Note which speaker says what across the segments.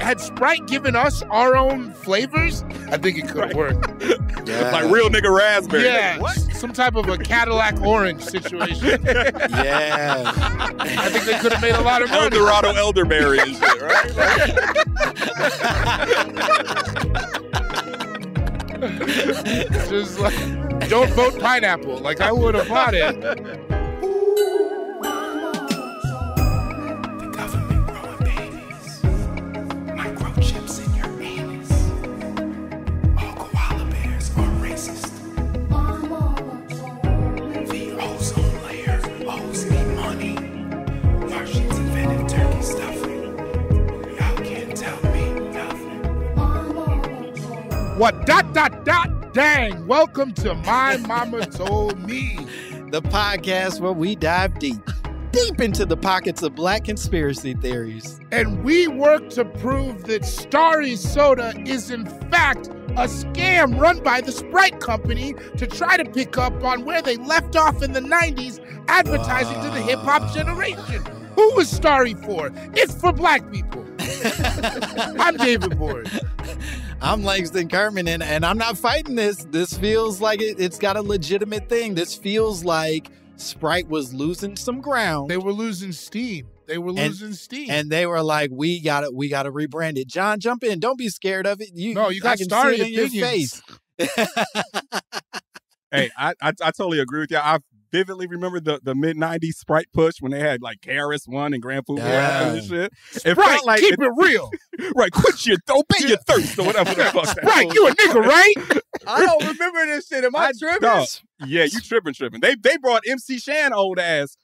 Speaker 1: had Sprite given us our own flavors, I think it could have worked.
Speaker 2: Yeah.
Speaker 3: Like real nigga raspberry.
Speaker 1: Yeah,
Speaker 3: What?
Speaker 1: some type of a Cadillac orange situation.
Speaker 2: Yeah.
Speaker 1: I think they could have made a lot of money.
Speaker 3: Eldorado elderberry and shit, right?
Speaker 1: Just like, don't vote pineapple. Like, I would have bought it.
Speaker 4: The government growing babies, microchips in your anus. All koala bears are racist. The ozone layer owes me money. Martians invented turkey stuffing. Y'all can't tell me nothing.
Speaker 1: What? ... Dang. Welcome to My Mama Told Me.
Speaker 2: The podcast where we dive deep into the pockets of black conspiracy theories.
Speaker 1: And we work to prove that Starry Soda is in fact a scam run by the Sprite Company to try to pick up on where they left off in the 90s advertising to the hip-hop generation. Who is Starry for? It's for black people. I'm David Boyd.
Speaker 2: I'm Langston Kerman, and I'm not fighting this. This feels like it's got a legitimate thing. This feels like Sprite was losing some ground.
Speaker 1: They were losing steam.
Speaker 2: And they were like, we gotta rebrand it. John, jump in. Don't be scared of it. You
Speaker 1: got Starry
Speaker 2: in your
Speaker 1: opinions.
Speaker 2: face.
Speaker 3: Hey, I totally agree with you. I vividly remember the mid-90s Sprite push when they had like KRS-One and Grand Food and shit. It
Speaker 1: Sprite,
Speaker 3: felt like
Speaker 1: keep it real.
Speaker 3: Right, obey your thirst or whatever the fuck.
Speaker 1: Sprite, you a nigga, right?
Speaker 5: I don't remember this shit. Am I tripping?
Speaker 3: No. Yeah, you tripping. They brought MC Shan old ass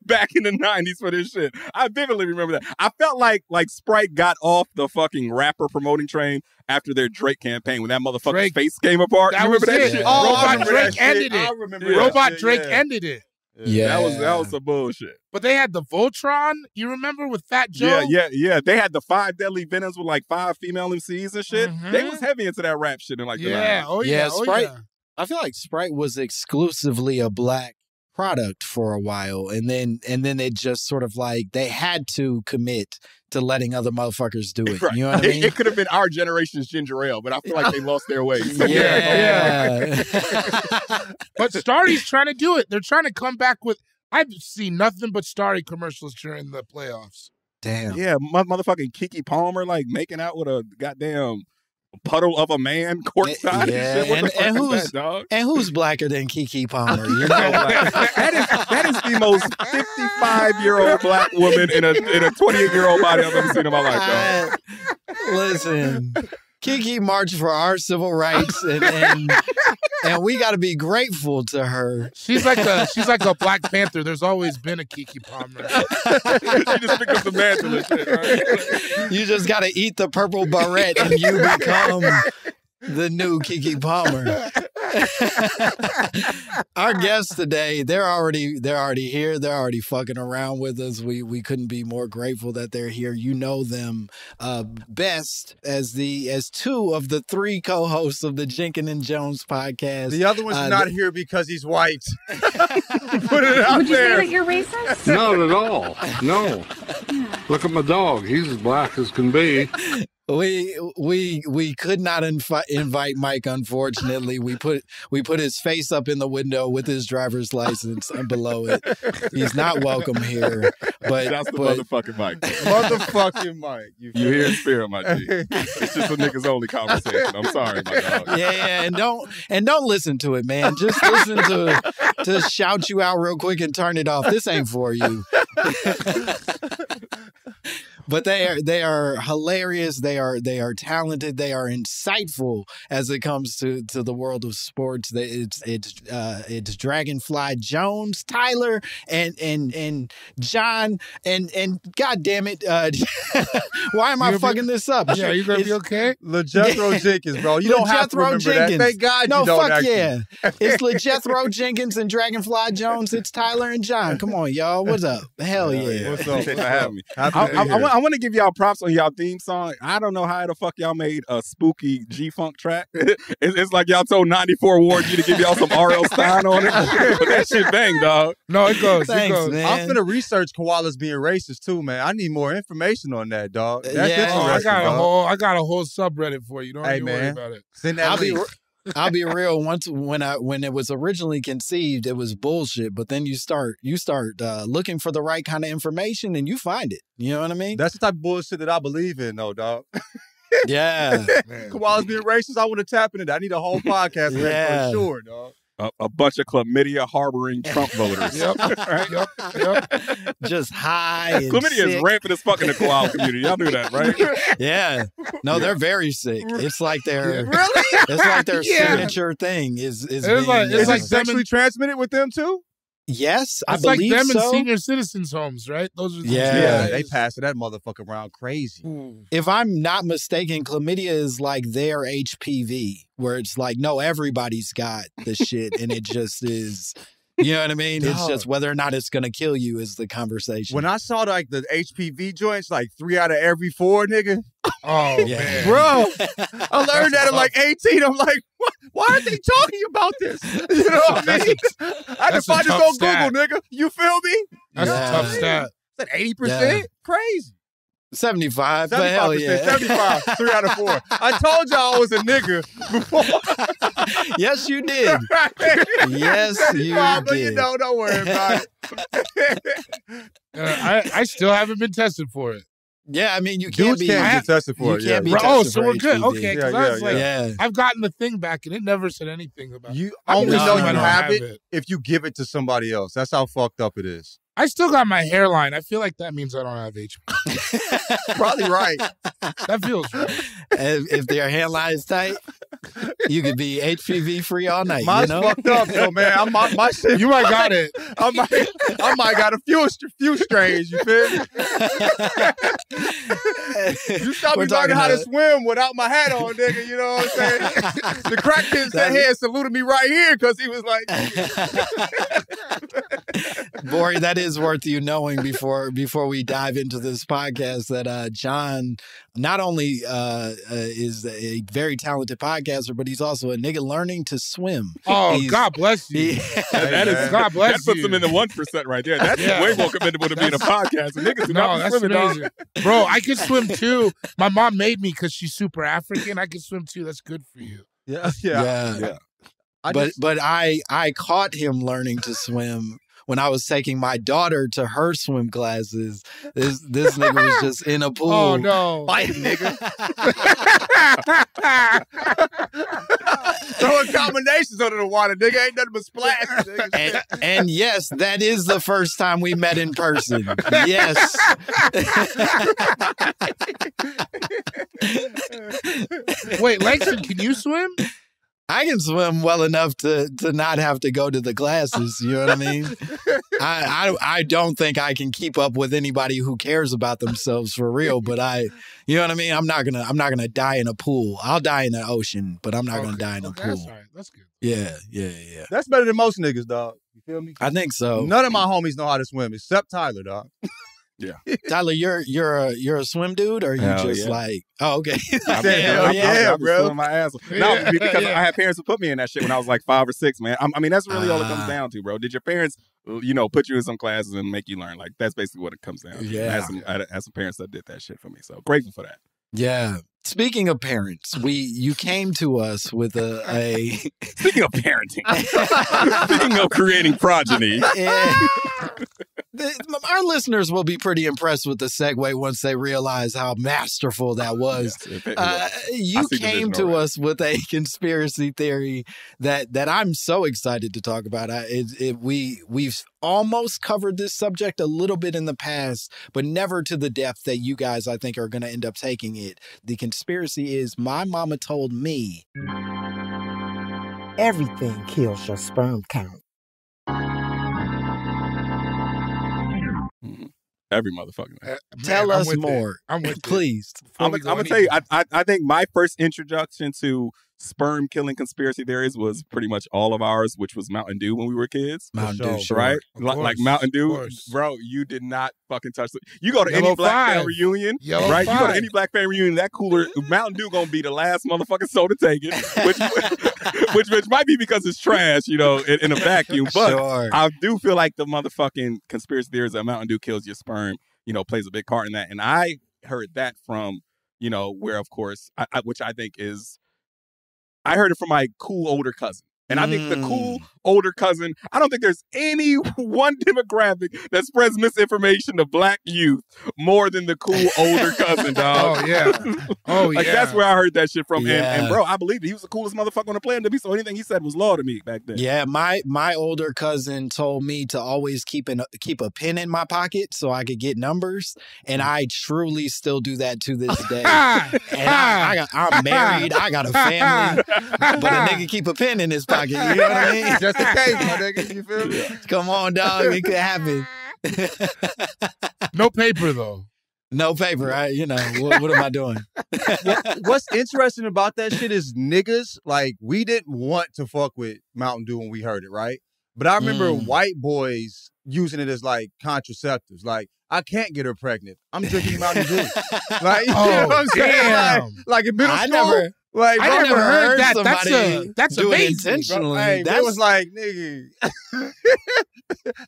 Speaker 3: back in the 90s for this shit. I vividly remember that. I felt like Sprite got off the fucking rapper promoting train after their Drake campaign when that motherfucker's face came apart.
Speaker 1: That
Speaker 3: you remember
Speaker 1: was
Speaker 3: that
Speaker 1: it.
Speaker 3: shit?
Speaker 1: Robot Drake ended it.
Speaker 5: I remember
Speaker 1: Robot Drake ended it.
Speaker 2: Yeah,
Speaker 3: that was some bullshit.
Speaker 1: But they had the Voltron, you remember, with Fat Joe?
Speaker 3: Yeah. They had the 5 deadly venoms with like 5 female MCs and shit.
Speaker 1: Mhm.
Speaker 3: They was heavy into that rap shit in like the 90s.
Speaker 2: Sprite. I feel like Sprite was exclusively a black product for a while, and then it just sort of like they had to commit to letting other motherfuckers do it.
Speaker 3: Right.
Speaker 2: You know what I mean?
Speaker 3: It could have been our generation's ginger ale, but I feel like they lost their way. So
Speaker 2: Yeah.
Speaker 1: But Starry's trying to do it. They're trying to come back with. I've seen nothing but Starry commercials during the playoffs.
Speaker 2: Damn.
Speaker 3: Yeah, motherfucking Keke Palmer like making out with a goddamn puddle of a man courtside.
Speaker 2: Yeah,
Speaker 3: What the fuck is that, dog?
Speaker 2: And who's blacker than Keke Palmer? You know,
Speaker 3: that is the most 55-year-old black woman in a 28-year-old body I've ever seen in my life, dog.
Speaker 2: Listen, Keke marched for our civil rights, and we got to be grateful to her.
Speaker 1: She's like a Black Panther. There's always been a Keke Palmer.
Speaker 3: She just picked up the mantle and shit, right?
Speaker 2: You just got to eat the purple barrette, and you become the new Keke Palmer. Our guests today, they're already here. They're already fucking around with us. We couldn't be more grateful that they're here. You know them best as 2 of the 3 co-hosts of the Jenkins Jonez podcast.
Speaker 5: The other one's not here because he's white. Put it out
Speaker 6: Would you
Speaker 5: there.
Speaker 6: say that you're racist?
Speaker 7: Not at all. No. Look at my dog. He's as black as can be.
Speaker 2: We could not invite Mike, unfortunately. We put his face up in the window with his driver's license and below it. He's not welcome here. But
Speaker 3: That's the motherfucking Mike.
Speaker 5: Motherfucking Mike.
Speaker 3: You hear in spirit, my G. It's just a niggas only conversation. I'm sorry, my dog.
Speaker 2: Yeah, and don't listen to it, man. Just listen to shout you out real quick and turn it off. This ain't for you. But they are hilarious. They are talented. They are insightful as it comes to the world of sports. It's Dragonfly Jones, Tyler, and John, and God damn it, why am I fucking this up?
Speaker 1: Yeah, you gonna be okay?
Speaker 5: LeJethro Jenkins, bro. You don't have to remember
Speaker 2: Jenkins.
Speaker 5: that. Thank God
Speaker 2: no,
Speaker 5: you don't.
Speaker 2: Fuck yeah. It's LeJethro Jenkins and Dragonfly Jones. It's Tyler and John. Come on, y'all. What's up? Hell yeah.
Speaker 5: What's up?
Speaker 3: Thanks for having me.
Speaker 5: Happy to be here.
Speaker 3: I want to give y'all props on y'all theme song. I don't know how the fuck y'all made a spooky G-Funk track. It's like y'all told 94 Ward you to give y'all some R.L. Stein on it. But that shit bang, dog.
Speaker 1: No, it goes.
Speaker 2: Thanks,
Speaker 1: it goes.
Speaker 2: man.
Speaker 5: I'm finna research koalas being racist too, man. I need more information on that, dog. That's
Speaker 2: Yeah.
Speaker 1: Oh,
Speaker 5: interesting,
Speaker 1: I got a whole subreddit for you. Don't
Speaker 5: Hey,
Speaker 1: even worry
Speaker 5: man.
Speaker 1: about it.
Speaker 5: Send that link.
Speaker 2: I'll be real. Once when it was originally conceived, it was bullshit. But then you start looking for the right kind of information, and you find it. You know what I mean?
Speaker 5: That's the type of bullshit that I believe in, though, dog.
Speaker 2: Yeah.
Speaker 5: Koalas being racist, I want to tap into that. I need a whole podcast for that for sure, dog.
Speaker 3: A bunch of chlamydia harboring Trump voters.
Speaker 1: Yep. Yep.
Speaker 2: Just high. And
Speaker 3: Chlamydia
Speaker 2: sick.
Speaker 3: is rampant as fuck in the koala community. Y'all knew that, right?
Speaker 2: Yeah. No, they're very sick. It's like their
Speaker 5: Really?
Speaker 2: It's like their
Speaker 1: Yeah.
Speaker 2: signature thing is
Speaker 1: It's
Speaker 2: being,
Speaker 1: like- it's
Speaker 5: Is
Speaker 1: like
Speaker 5: it sexually transmitted with them too?
Speaker 2: yes,
Speaker 1: It's
Speaker 2: I
Speaker 1: like
Speaker 2: believe
Speaker 1: them in
Speaker 2: so.
Speaker 1: senior citizens' homes, right? Those are the
Speaker 2: Yeah.
Speaker 5: They passing that motherfucker around crazy.
Speaker 2: If I'm not mistaken, chlamydia is like their HPV, where it's like, no, everybody's got the shit, and it just is. You know what I mean? It's just whether or not it's going to kill you is the conversation.
Speaker 5: When I saw like the HPV joints, like 3 out of every 4, nigga.
Speaker 1: Oh,
Speaker 2: Yeah.
Speaker 1: man.
Speaker 5: Bro, I learned that at like 18. I'm like, what? Why are they talking about this? You know what I mean? I had to
Speaker 1: that's a
Speaker 5: find this
Speaker 1: tough
Speaker 5: on
Speaker 1: stat.
Speaker 5: Google, nigga. You feel me?
Speaker 1: That's
Speaker 2: Yeah.
Speaker 1: a tough stat.
Speaker 5: Is that 80%?
Speaker 2: Yeah.
Speaker 5: Crazy.
Speaker 2: 75, but hell
Speaker 5: 75%,
Speaker 2: yeah.
Speaker 5: 75, 3 out of 4. I told y'all I was a nigga before.
Speaker 2: Yes, you did. Yes, you
Speaker 5: 75, but
Speaker 2: did.
Speaker 5: don't worry about it.
Speaker 1: I still haven't been tested for it.
Speaker 2: Yeah, I mean, you can't
Speaker 5: Dudes
Speaker 2: be.
Speaker 5: can't get tested for
Speaker 2: you
Speaker 5: it.
Speaker 2: can't be
Speaker 5: Yeah.
Speaker 1: Oh,
Speaker 2: tested
Speaker 1: so
Speaker 2: for
Speaker 1: we're good.
Speaker 2: HPV.
Speaker 1: Okay, because
Speaker 5: Yeah,
Speaker 1: I was
Speaker 5: yeah,
Speaker 1: like,
Speaker 2: Yeah.
Speaker 1: I've gotten the thing back, and it never said anything about it.
Speaker 5: You
Speaker 1: I
Speaker 5: only
Speaker 1: believe
Speaker 5: know
Speaker 1: I
Speaker 5: you
Speaker 1: don't
Speaker 5: have it if you give it to somebody else. That's how fucked up it is.
Speaker 1: I still got my hairline. I feel like that means I don't have HPV.
Speaker 5: Probably right.
Speaker 1: That feels right.
Speaker 2: If their hairline is tight, you could be HPV free all night.
Speaker 5: Mine's
Speaker 2: you know?
Speaker 5: fucked up, though, man. My shit.
Speaker 1: You might got it.
Speaker 5: I might got a few strains. You feel me? You stop me
Speaker 2: We're
Speaker 5: learning
Speaker 2: talking
Speaker 5: how to
Speaker 2: about-
Speaker 5: swim without my hat on, nigga. You know what I'm saying? The crack kids that here saluted me right here because he was like,
Speaker 2: Bori, that is worth you knowing before we dive into this podcast that John not only is a very talented podcaster, but he's also a nigga learning to swim.
Speaker 1: Oh,
Speaker 2: He's-
Speaker 1: God bless you.
Speaker 3: That is
Speaker 1: God bless
Speaker 3: that puts
Speaker 1: you.
Speaker 3: them in the 1% right there. That's
Speaker 1: Yeah.
Speaker 3: way more commendable to being a podcast. Niggas do
Speaker 1: No,
Speaker 3: not be
Speaker 1: that's
Speaker 3: swimming, dog.
Speaker 1: amazing. Bro, I could swim too. My mom made me because she's super African. I could swim too. That's good for you.
Speaker 5: yeah.
Speaker 2: Yeah.
Speaker 5: I
Speaker 2: But
Speaker 5: just-
Speaker 2: but I caught him learning to swim when I was taking my daughter to her swim classes. This nigga was just in a pool.
Speaker 1: Oh, no.
Speaker 5: Bite, nigga. Throwing combinations under the water, nigga. Ain't nothing but splash, nigga.
Speaker 2: And yes, that is the first time we met in person. Yes.
Speaker 1: Wait, Langston, can you swim?
Speaker 2: I can swim well enough to not have to go to the classes. You know what I mean? I don't think I can keep up with anybody who cares about themselves for real. But you know what I mean? I'm not gonna die in a pool. I'll die in the ocean, but I'm not gonna die in a
Speaker 1: Okay,
Speaker 2: pool.
Speaker 1: That's all right. That's good.
Speaker 2: Yeah.
Speaker 5: That's better than most niggas, dog. You feel me?
Speaker 2: I think so.
Speaker 5: None of my homies know how to swim except Tyler, dog.
Speaker 2: Tyler, you're a swim dude, or you
Speaker 3: Hell
Speaker 2: just
Speaker 3: yeah.
Speaker 2: like, oh, okay.
Speaker 5: Hell yeah, bro.
Speaker 3: Swimming my ass off. No, because I had parents who put me in that shit when I was like 5 or 6, man. I mean, that's really all it comes down to, bro. Did your parents, put you in some classes and make you learn? Like, that's basically what it comes down to.
Speaker 2: Yeah.
Speaker 3: I had some parents that did that shit for me, so grateful for that.
Speaker 2: Yeah. Speaking of parents, you came to us with a
Speaker 3: Speaking of parenting, speaking of creating progeny,
Speaker 2: our listeners will be pretty impressed with the segue once they realize how masterful that was.
Speaker 3: Yes,
Speaker 2: You
Speaker 3: I see the
Speaker 2: came
Speaker 3: vision
Speaker 2: to
Speaker 3: already.
Speaker 2: us with a conspiracy theory that I'm so excited to talk about. We've almost covered this subject a little bit in the past, but never to the depth that you guys, I think, are going to end up taking it. The conspiracy is my mama told me.
Speaker 6: Everything kills your sperm count.
Speaker 3: every motherfucking thing.
Speaker 2: Tell
Speaker 1: I'm
Speaker 2: us
Speaker 1: with it.
Speaker 2: more.
Speaker 1: I'm with it.
Speaker 2: Please.
Speaker 1: Before
Speaker 3: I'm
Speaker 1: we go
Speaker 3: gonna
Speaker 1: any
Speaker 3: tell you,
Speaker 1: deeper.
Speaker 3: I think my first introduction to sperm killing conspiracy theories was pretty much all of ours, which was Mountain Dew when we were kids.
Speaker 2: Mountain Dew, sure.
Speaker 3: Right?
Speaker 1: Of
Speaker 3: Like
Speaker 1: course,
Speaker 3: Mountain Dew,
Speaker 1: of course.
Speaker 3: bro, you did not fucking touch it. You go to
Speaker 1: Yellow
Speaker 3: any black fan
Speaker 1: 5.
Speaker 3: reunion,
Speaker 1: Yellow
Speaker 3: right? You go
Speaker 1: 5.
Speaker 3: to any black fan reunion, that cooler, Mountain Dew gonna be the last motherfucking soda taken, which might be because it's trash, you know, in a vacuum. But
Speaker 2: Sure.
Speaker 3: I do feel like the motherfucking conspiracy theories that Mountain Dew kills your sperm, you know, plays a big part in that. And I heard that from, you know, where, of course, which I think is, I heard it from my cool older cousin. And I think the cool older cousin, I don't think there's any one demographic that spreads misinformation to black youth more than the cool older cousin, dog.
Speaker 1: Oh, yeah. Oh,
Speaker 3: Like,
Speaker 1: yeah.
Speaker 3: that's where I heard that shit from.
Speaker 2: Yeah.
Speaker 3: And bro, I believe it. He was the coolest motherfucker on the planet to me, so anything he said was law to me back then.
Speaker 2: Yeah, my older cousin told me to always keep a pen in my pocket so I could get numbers, and I truly still do that to this day. And I'm married, I got a family, but a nigga keep a pen in his pocket. You know what I mean?
Speaker 5: Just in case, my nigga. You feel me?
Speaker 2: Come on, dog. It could happen.
Speaker 1: No paper, though.
Speaker 2: No paper. What am I doing?
Speaker 5: What's interesting about that shit is niggas, like, we didn't want to fuck with Mountain Dew when we heard it, right? But I remember white boys using it as, like, contraceptives. Like, I can't get her pregnant. I'm drinking Mountain Dew. Like, you know what I'm saying? Like in middle school.
Speaker 1: I never heard that. That's
Speaker 2: do
Speaker 1: amazing.
Speaker 2: it intentionally.
Speaker 5: Hey, it was like, nigga,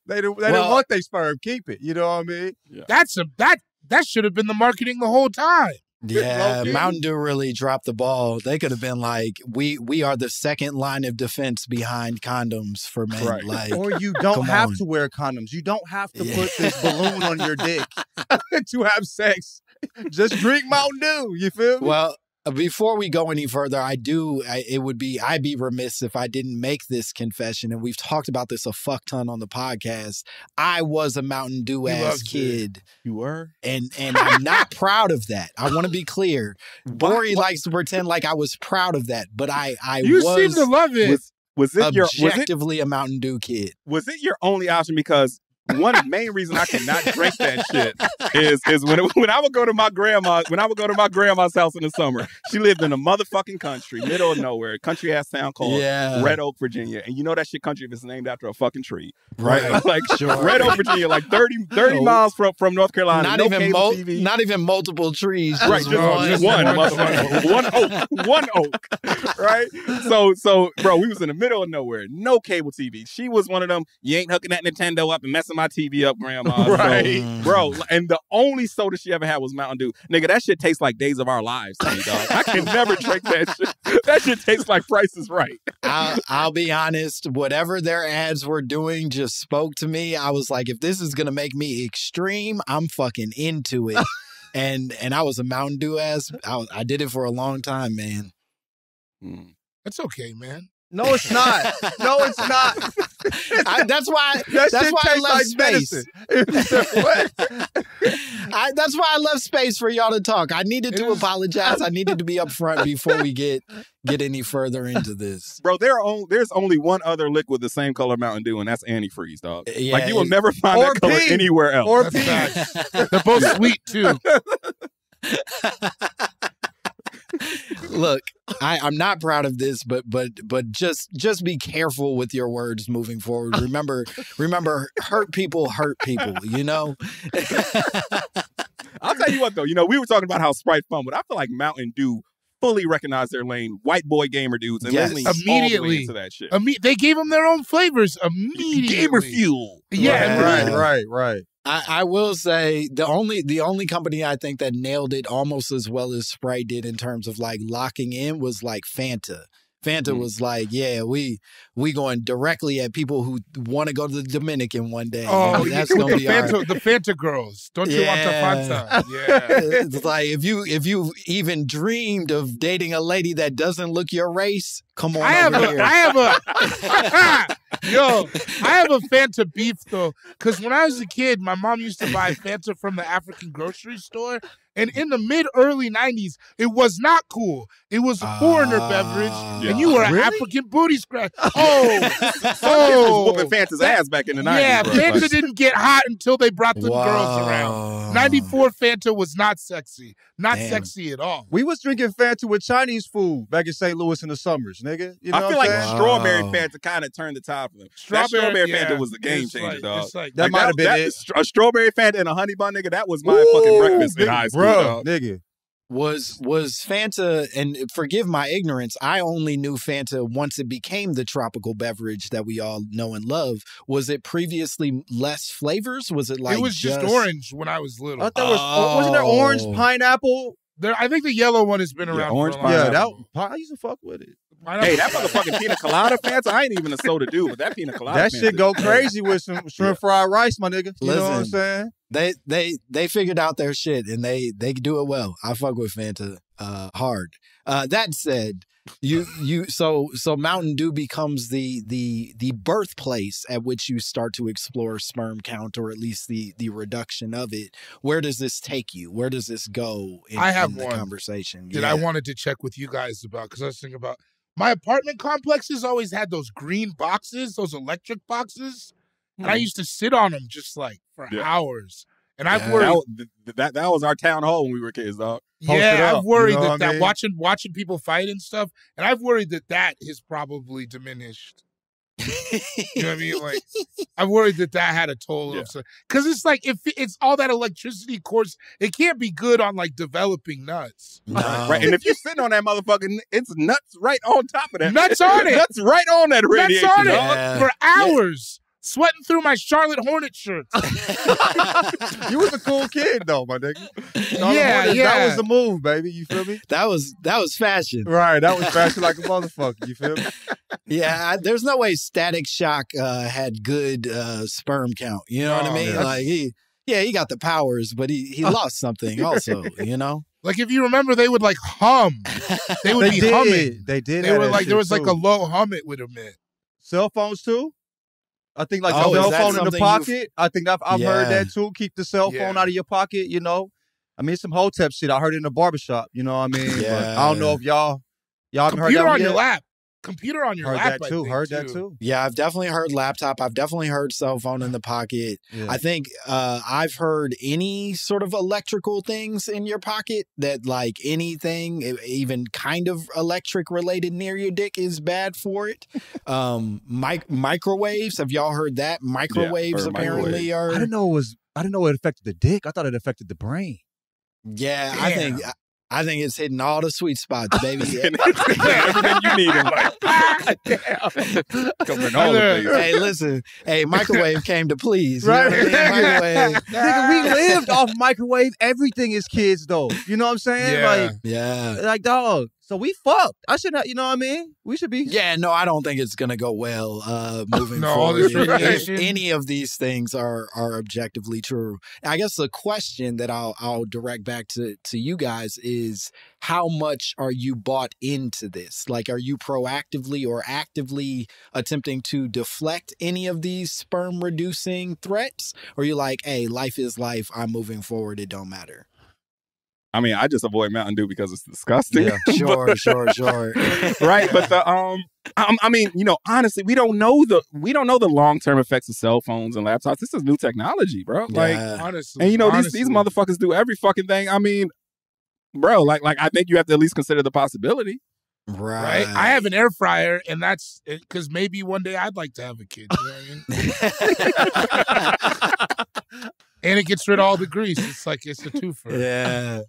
Speaker 5: they didn't want their sperm. Keep it. You know what I mean?
Speaker 3: Yeah.
Speaker 1: That should have been the marketing the whole time.
Speaker 2: Yeah, Mountain Dew really dropped the ball. They could have been like, we are the second line of defense behind condoms for men.
Speaker 3: Right.
Speaker 2: Like,
Speaker 5: Or you don't have to wear condoms. You don't have to put this balloon on your dick to have sex. Just drink Mountain Dew. You feel me?
Speaker 2: Well, before we go any further, I'd be remiss if I didn't make this confession, and we've talked about this a fuck ton on the podcast. I was a Mountain Dew ass kid.
Speaker 3: You were?
Speaker 2: And I'm not proud of that. I want to be clear. Bori likes to pretend like I was proud of that, but I
Speaker 1: You
Speaker 2: was
Speaker 1: seem to love it.
Speaker 3: Was it
Speaker 2: objectively a Mountain Dew kid.
Speaker 3: Was it your only option? Because one main reason I could not drink that shit is when I would go to my grandma's house in the summer. She lived in a motherfucking country, middle of nowhere, country ass town called Red Oak, Virginia. And you know that shit country if it's named after a fucking tree, right? Like Red Oak, Virginia, like 30 miles from North Carolina.
Speaker 2: Not even multiple trees.
Speaker 3: Right, just one oak, right? So, bro, we was in the middle of nowhere, no cable TV. She was one of them. You ain't hooking that Nintendo up and messing my TV up, grandma.
Speaker 5: Right.
Speaker 3: So, bro, and the only soda she ever had was Mountain Dew. Nigga, that shit tastes like Days of Our Lives to me, dog. I can never drink that shit. That shit tastes like Price is Right.
Speaker 2: I'll be honest, whatever their ads were doing just spoke to me. I was like, if this is going to make me extreme, I'm fucking into it. and I was a Mountain Dew ass. I did it for a long time, man.
Speaker 1: That's okay, man.
Speaker 5: No, it's not. No, it's not.
Speaker 2: That's why I love space. That's why I love space for y'all to talk. I needed to apologize. I needed to be upfront before we get any further into this.
Speaker 3: Bro, there's only one other liquid the same color Mountain Dew, and that's antifreeze, dog.
Speaker 2: Yeah,
Speaker 3: like, you will never find that color anywhere else.
Speaker 5: Or
Speaker 1: That's They're both sweet, too.
Speaker 2: Look, I'm not proud of this, but just be careful with your words moving forward. Remember, hurt people, you know?
Speaker 3: I'll tell you what, though. You know, we were talking about how Sprite fun, but I feel like Mountain Dew fully recognized their lane. White boy gamer dudes, and leaned all the way into that shit.
Speaker 1: They gave them their own flavors immediately.
Speaker 3: Gamer fuel.
Speaker 1: Yeah,
Speaker 5: right.
Speaker 2: I will say the only company I think that nailed it almost as well as Sprite did in terms of like locking in was like Fanta. Fanta was like, yeah, we going directly at people who want to go to the Dominican one day.
Speaker 1: Oh,
Speaker 2: that's gonna be
Speaker 1: the Fanta girls. Don't you want the Fanta? Yeah.
Speaker 2: It's like if you even dreamed of dating a lady that doesn't look your race, come on over here.
Speaker 1: I have a Fanta beef though, because when I was a kid, my mom used to buy Fanta from the African grocery store. And in the mid-early 90s, it was not cool. It was a foreigner beverage, and you were an African booty scratch.
Speaker 3: Was whooping Fanta's ass back in the 90s.
Speaker 1: Yeah,
Speaker 3: bro.
Speaker 1: Fanta didn't get hot until they brought them girls around. 94 Fanta was not sexy. Not
Speaker 2: Damn.
Speaker 1: sexy at all.
Speaker 5: We was drinking Fanta with Chinese food back in St. Louis in the summers, nigga. You know
Speaker 3: I feel
Speaker 5: what
Speaker 3: like
Speaker 5: I'm saying?
Speaker 3: strawberry
Speaker 2: Wow.
Speaker 3: Fanta kind of turned the tide for them.
Speaker 1: Strawberry,
Speaker 3: That Fanta was the game
Speaker 1: it's
Speaker 3: changer,
Speaker 1: like-
Speaker 3: dog.
Speaker 1: it's like-
Speaker 5: That might have been it.
Speaker 3: A strawberry Fanta and a honey bun, nigga. That was my
Speaker 5: Ooh,
Speaker 3: fucking breakfast in
Speaker 5: nigga,
Speaker 3: high school,
Speaker 5: bruh,
Speaker 3: dog.
Speaker 5: nigga.
Speaker 2: Was Fanta, and forgive my ignorance, I only knew Fanta once it became the tropical beverage that we all know and love. Was it previously less flavors? Was it like
Speaker 1: it was just orange when I was little.
Speaker 5: I thought wasn't there orange,
Speaker 2: Oh.
Speaker 5: pineapple?
Speaker 1: I think the yellow one has been
Speaker 3: Yeah,
Speaker 1: around
Speaker 3: orange
Speaker 1: for a long
Speaker 5: Yeah,
Speaker 1: time.
Speaker 5: I used to fuck with it.
Speaker 3: Hey, that motherfucking pina colada Fanta, I ain't even a soda dude, but that pina colada
Speaker 5: That
Speaker 3: Fanta
Speaker 5: shit go
Speaker 3: is-
Speaker 5: crazy with some shrimp fried rice, my nigga. You know what I'm
Speaker 2: Listen.
Speaker 5: saying?
Speaker 2: They figured out their shit and they do it well. I fuck with Fanta hard. That said, so Mountain Dew becomes the birthplace at which you start to explore sperm count, or at least the reduction of it. Where does this take you? Where does this go in,
Speaker 1: I have
Speaker 2: in the
Speaker 1: one
Speaker 2: conversation?
Speaker 1: that I wanted to check with you guys about, because I was thinking about my apartment complexes always had those green boxes, those electric boxes, and I used to sit on them just like for hours. And I've worried.
Speaker 3: That was our town hall when we were kids, dog.
Speaker 1: Yeah, I've worried
Speaker 5: you know
Speaker 1: that
Speaker 5: what I mean?
Speaker 1: watching people fight and stuff, and I've worried that has probably diminished. You know what I mean? Like, I've worried that had a toll of, because it's like if it's all that electricity, of course, it can't be good on like developing nuts.
Speaker 2: No.
Speaker 3: Right, and if you're sitting on that motherfucker, it's nuts right on top of that.
Speaker 1: Nuts on it.
Speaker 3: Nuts right on that radiation,
Speaker 1: Nuts on it
Speaker 3: dog.
Speaker 2: Yeah.
Speaker 1: for hours, sweating through my Charlotte Hornet shirts.
Speaker 5: You was a cool kid though, my nigga.
Speaker 1: Yeah,
Speaker 5: That
Speaker 1: yeah.
Speaker 5: was the move, baby. You feel me?
Speaker 2: That was fashion.
Speaker 5: Right, that was fashion like a motherfucker. You feel me?
Speaker 2: Yeah, there's no way Static Shock had good sperm count. You know what I
Speaker 1: Oh,
Speaker 2: mean?
Speaker 1: that's-
Speaker 2: Like he got the powers, but he lost something also. You know?
Speaker 1: Like if you remember, they would like hum. They would
Speaker 5: They
Speaker 1: be
Speaker 5: did.
Speaker 1: humming.
Speaker 5: They did.
Speaker 1: They
Speaker 5: have
Speaker 1: were
Speaker 5: that
Speaker 1: like
Speaker 5: shit,
Speaker 1: there was like
Speaker 5: too.
Speaker 1: a low hum it would emit.
Speaker 5: Cell phones too. I think like
Speaker 2: Oh,
Speaker 5: the
Speaker 2: is
Speaker 5: cell
Speaker 2: that
Speaker 5: phone in the
Speaker 2: something
Speaker 5: pocket. I think I've heard
Speaker 2: Yeah.
Speaker 5: that too. Keep the cell phone out of your pocket. You know, I mean some Hotep shit. I heard it in the barbershop. You know what I mean? But
Speaker 2: Yeah.
Speaker 5: I don't know if y'all haven't heard
Speaker 1: Computer
Speaker 5: that
Speaker 1: on
Speaker 5: one
Speaker 1: your
Speaker 5: yet?
Speaker 1: lap. Computer on your
Speaker 5: Heard
Speaker 1: lap.
Speaker 5: that
Speaker 1: I
Speaker 5: too.
Speaker 1: think,
Speaker 5: Heard that too.
Speaker 2: Yeah, I've definitely heard laptop. I've definitely heard cell phone in the pocket.
Speaker 5: Yeah.
Speaker 2: I think I've heard any sort of electrical things in your pocket that like anything, even kind of electric related near your dick is bad for it. Microwaves. Have y'all heard that? Microwaves
Speaker 3: heard
Speaker 2: apparently are.
Speaker 5: I didn't know it affected the dick. I thought it affected the brain.
Speaker 2: Yeah,
Speaker 1: Damn.
Speaker 2: I think it's hitting all the sweet spots, baby.
Speaker 3: Everything you need in life. Covering all the things.
Speaker 2: Hey, listen. Hey, microwave came to please. You
Speaker 5: Right.
Speaker 2: know what I mean? Microwave.
Speaker 5: Nigga, we lived off microwave everything as kids, though. You know what I'm saying?
Speaker 1: Yeah.
Speaker 2: Yeah.
Speaker 5: Like dog. So we fucked. I should not. You know what I mean? We should be.
Speaker 2: Yeah, no, I don't think it's gonna go well moving
Speaker 1: No, all
Speaker 2: forward.
Speaker 1: this radiation.
Speaker 2: If any of these things are objectively true. I guess the question that I'll direct back to you guys is how much are you bought into this? Like, are you proactively or actively attempting to deflect any of these sperm reducing threats? Or are you like, hey, life is life, I'm moving forward, it don't matter?
Speaker 3: I mean, I just avoid Mountain Dew because it's disgusting.
Speaker 2: Yeah, sure.
Speaker 3: Right, but the I mean, you know, honestly, we don't know the long-term effects of cell phones and laptops. This is new technology, bro. Like,
Speaker 2: Yeah.
Speaker 1: Honestly,
Speaker 3: and you know, these
Speaker 1: honestly.
Speaker 3: motherfuckers do every fucking thing. I mean, bro, like I think you have to at least consider the possibility.
Speaker 1: Right? I have an air fryer, and that's because maybe one day I'd like to have a kid. You know what I mean? And it gets rid of all the grease. It's like it's a twofer.
Speaker 2: Yeah.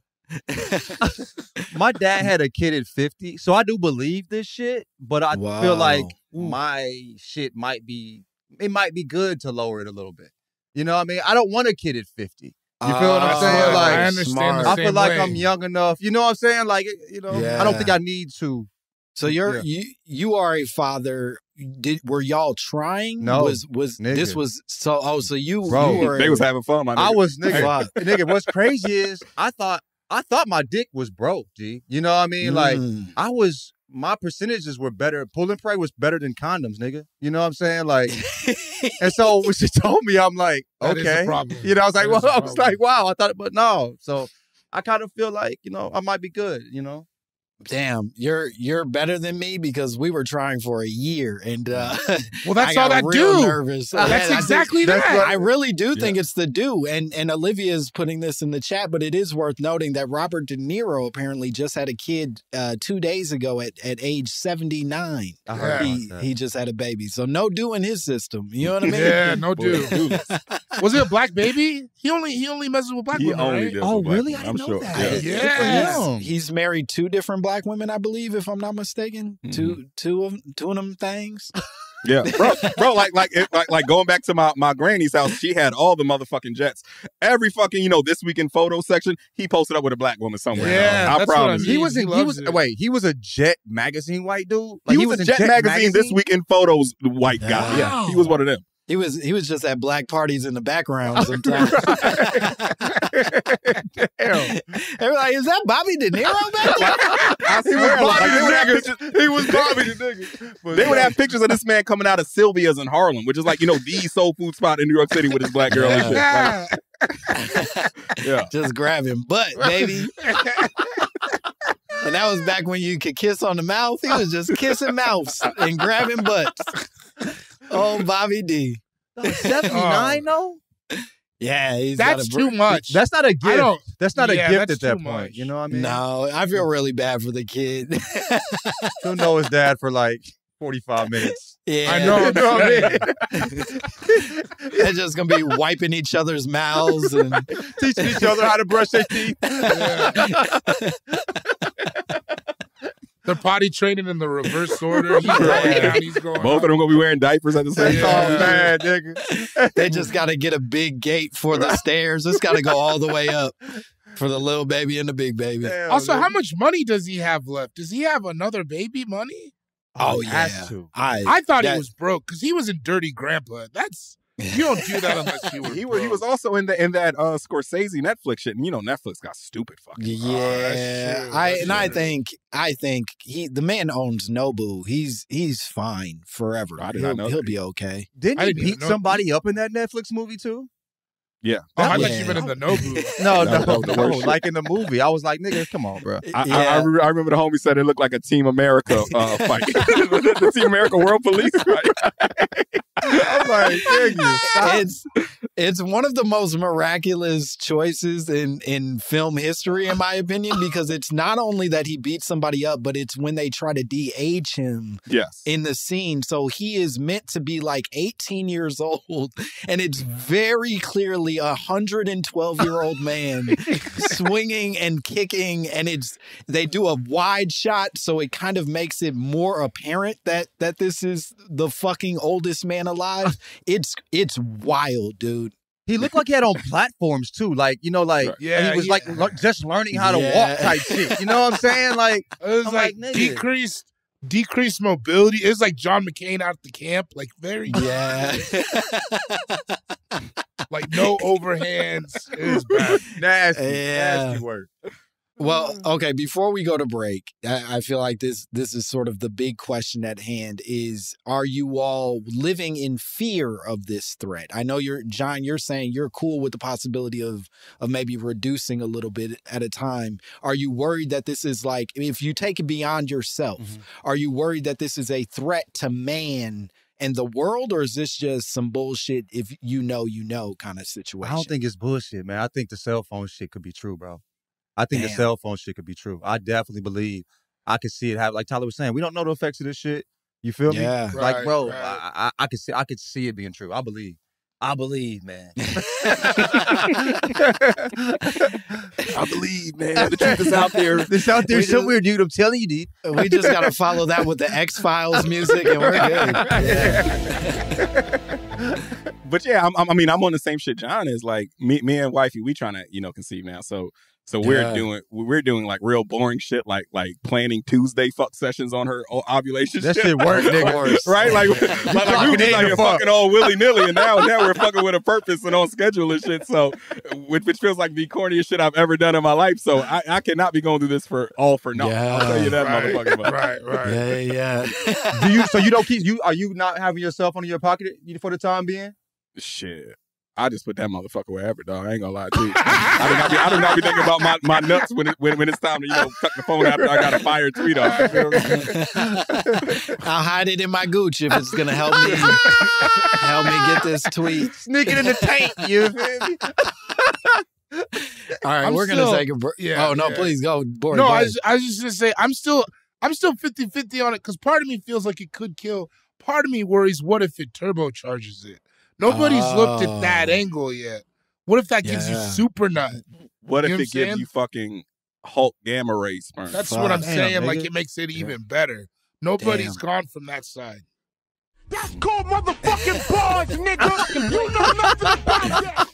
Speaker 5: My dad had a kid at 50, so I do believe this shit, but I feel like
Speaker 2: Wow.
Speaker 5: my shit might be good to lower it a little bit. You know what I mean? I don't want a kid at 50. You feel what I'm saying?
Speaker 1: I
Speaker 5: Like,
Speaker 1: understand the
Speaker 5: I
Speaker 1: same
Speaker 5: feel like
Speaker 1: way.
Speaker 5: I'm young enough. You know what I'm saying? Like, you know, I don't think I need to.
Speaker 2: So you are a father. Were y'all trying?
Speaker 5: No,
Speaker 2: was
Speaker 5: nigga.
Speaker 2: this was so? Oh, so you
Speaker 5: Bro,
Speaker 2: you were
Speaker 3: They was having fun, my nigga.
Speaker 5: I was nigga.
Speaker 2: Fuck.
Speaker 5: Nigga, what's crazy is I thought my dick was broke, G. You know what I mean? Like my percentages were better. Pull and pray was better than condoms, nigga. You know what I'm saying? Like, and so when she told me, I'm like,
Speaker 1: That is a
Speaker 5: okay.
Speaker 1: problem.
Speaker 5: You know, I was like,
Speaker 1: That is
Speaker 5: well,
Speaker 1: a
Speaker 5: I was
Speaker 1: problem.
Speaker 5: like, wow, I thought, but no. So I kind of feel like, you know, I might be good, you know?
Speaker 2: Damn, you're better than me because we were trying for a year, and
Speaker 1: well, that's
Speaker 2: I
Speaker 1: all
Speaker 2: got
Speaker 1: that
Speaker 2: real
Speaker 1: do.
Speaker 2: nervous.
Speaker 1: That's exactly that.
Speaker 2: I really do think it's the do, and Olivia's putting this in the chat, but it is worth noting that Robert De Niro apparently just had a kid 2 days ago at age 79. He just had a baby, so no do in his system. You know what I mean?
Speaker 1: Yeah, no do. Was it a black baby? He only messes with black women, right?
Speaker 5: Oh, really? I didn't know that.
Speaker 1: Yeah.
Speaker 2: He's married 2 different black women, I believe, if I'm not mistaken. Two of them things.
Speaker 3: Yeah, bro, like going back to my granny's house, she had all the motherfucking jets. Every fucking, This Week in Photo section, he posted up with a black woman somewhere.
Speaker 1: Yeah,
Speaker 3: I promise.
Speaker 5: He was a Jet magazine white dude.
Speaker 3: Like, he was a Jet magazine This Week in Photos white guy. Yeah, he was one of them.
Speaker 2: He was just at black parties in the background sometimes.
Speaker 5: Damn.
Speaker 2: They were like, is that Bobby De Niro back there?
Speaker 3: I swear,
Speaker 5: He was Bobby the nigga.
Speaker 3: They would have pictures of this man coming out of Sylvia's in Harlem, which is like, the soul food spot in New York City with his black girl and shit. Like,
Speaker 2: just grabbing butt, baby. And that was back when you could kiss on the mouth. He was just kissing mouths and grabbing butts. Oh, Bobby D.
Speaker 5: 79 though?
Speaker 2: Yeah,
Speaker 1: that's too much.
Speaker 5: That's not a gift. That's not a gift at that point.
Speaker 1: Much.
Speaker 5: You know what I mean?
Speaker 2: No, I feel really bad for the kid.
Speaker 5: He'll know his dad for like 45 minutes.
Speaker 2: Yeah,
Speaker 1: I know. What I mean?
Speaker 2: They're just gonna be wiping each other's mouths and
Speaker 5: teaching each other how to brush their teeth.
Speaker 1: They're potty training in the reverse order. He's going down, he's going
Speaker 3: both of them gonna be wearing diapers at the same time.
Speaker 5: Oh man, nigga.
Speaker 2: They just gotta get a big gate for the stairs. It's gotta go all the way up for the little baby and the big baby.
Speaker 5: Damn,
Speaker 1: also,
Speaker 5: man.
Speaker 1: how much money does he have left? Does he have another baby money?
Speaker 2: Oh
Speaker 1: He
Speaker 2: yeah.
Speaker 1: has to.
Speaker 2: I
Speaker 1: thought he was broke because he was in Dirty Grandpa. You don't do that unless you were.
Speaker 3: He was also in that Scorsese Netflix shit, and Netflix got stupid fucking.
Speaker 2: Yeah, I think the man owns Nobu. He's fine forever.
Speaker 3: I did not know
Speaker 2: He'll
Speaker 3: that.
Speaker 2: be okay.
Speaker 5: Didn't
Speaker 1: I
Speaker 5: he
Speaker 1: didn't
Speaker 5: beat
Speaker 1: know.
Speaker 5: somebody up in that Netflix movie too?
Speaker 3: Yeah.
Speaker 1: Oh, I
Speaker 2: Yeah.
Speaker 1: thought you meant in the Nobu.
Speaker 5: No,
Speaker 3: That was the worst shit.
Speaker 5: like in the movie. I was like, nigga, come on, bro.
Speaker 3: I remember the homie said it looked like a Team America fight. The Team America World Police fight.
Speaker 5: I'm like, nigga,
Speaker 2: It's one of the most miraculous choices in film history, in my opinion, because it's not only that he beats somebody up, but it's when they try to de-age him in the scene. So he is meant to be like 18 years old, and it's very clearly a 112-year-old man swinging and kicking, and they do a wide shot, so it kind of makes it more apparent that this is the fucking oldest man alive. It's wild, dude.
Speaker 5: he looked like he had on platforms too, like he was like just learning how to walk type shit. You know what I'm saying? Like
Speaker 1: It was
Speaker 5: I'm
Speaker 1: like
Speaker 5: nigga.
Speaker 1: decreased mobility. It was like John McCain out at the camp, like very like no overhands. It was bad.
Speaker 5: nasty work.
Speaker 2: Well, okay, before we go to break, I feel like this is sort of the big question at hand is, are you all living in fear of this threat? I know John, you're saying you're cool with the possibility of maybe reducing a little bit at a time. Are you worried that this is like, if you take it beyond yourself, are you worried that this is a threat to man and the world, or is this just some bullshit if you know kind of situation?
Speaker 5: I don't think it's bullshit, man. I think the cell phone shit could be true, bro. I think the cell phone shit could be true. I definitely believe I could see it happen. Like Tyler was saying, we don't know the effects of this shit. You feel me?
Speaker 2: Yeah.
Speaker 5: Like, bro,
Speaker 1: Right.
Speaker 5: I could see it being true. I believe, man.
Speaker 3: I believe, man. The truth is out there.
Speaker 5: It's out there somewhere, dude. I'm telling you, dude.
Speaker 2: We just got to follow that with the X-Files music and we're good.
Speaker 3: But yeah, I'm on the same shit John is. Like me and wifey, we trying to conceive now. So we're doing like real boring shit, like planning Tuesday fuck sessions on her ovulation.
Speaker 5: That shit worked, nigga.
Speaker 3: Right? Like we were just like fucking all willy nilly, and now we're fucking with a purpose and on schedule and shit. So which feels like the corniest shit I've ever done in my life. So I cannot be going through this for nothing.
Speaker 2: Yeah.
Speaker 3: I'll tell you that, motherfucker. About.
Speaker 1: Right.
Speaker 2: Yeah.
Speaker 5: So you don't keep are you not having your cell phone in your pocket for the time being?
Speaker 3: Shit. I just put that motherfucker wherever, dog. I ain't gonna lie to you. I do not be thinking about my nuts when it's time to tuck the phone after I got a fire tweet off. You feel me?
Speaker 2: I'll hide it in my gooch if it's gonna help me get this tweet.
Speaker 5: Sneak it in the tank. You feel me?
Speaker 2: All right, we're gonna take a break.
Speaker 1: Yeah,
Speaker 2: oh no,
Speaker 1: yeah.
Speaker 2: please go. Boy,
Speaker 1: No,
Speaker 2: go
Speaker 1: I
Speaker 2: ahead.
Speaker 1: was just gonna say I'm still 50-50 on it because part of me feels like it could kill. Part of me worries, what if it turbocharges it? Nobody's looked at that angle yet. What if that gives you super nut?
Speaker 3: What
Speaker 1: You know
Speaker 3: if it gives you fucking Hulk gamma ray sperm?
Speaker 1: That's what I'm saying.
Speaker 5: nigga.
Speaker 1: Like, it makes it even better. Nobody's gone from that side.
Speaker 4: That's called motherfucking bars, nigga. You know nothing about that.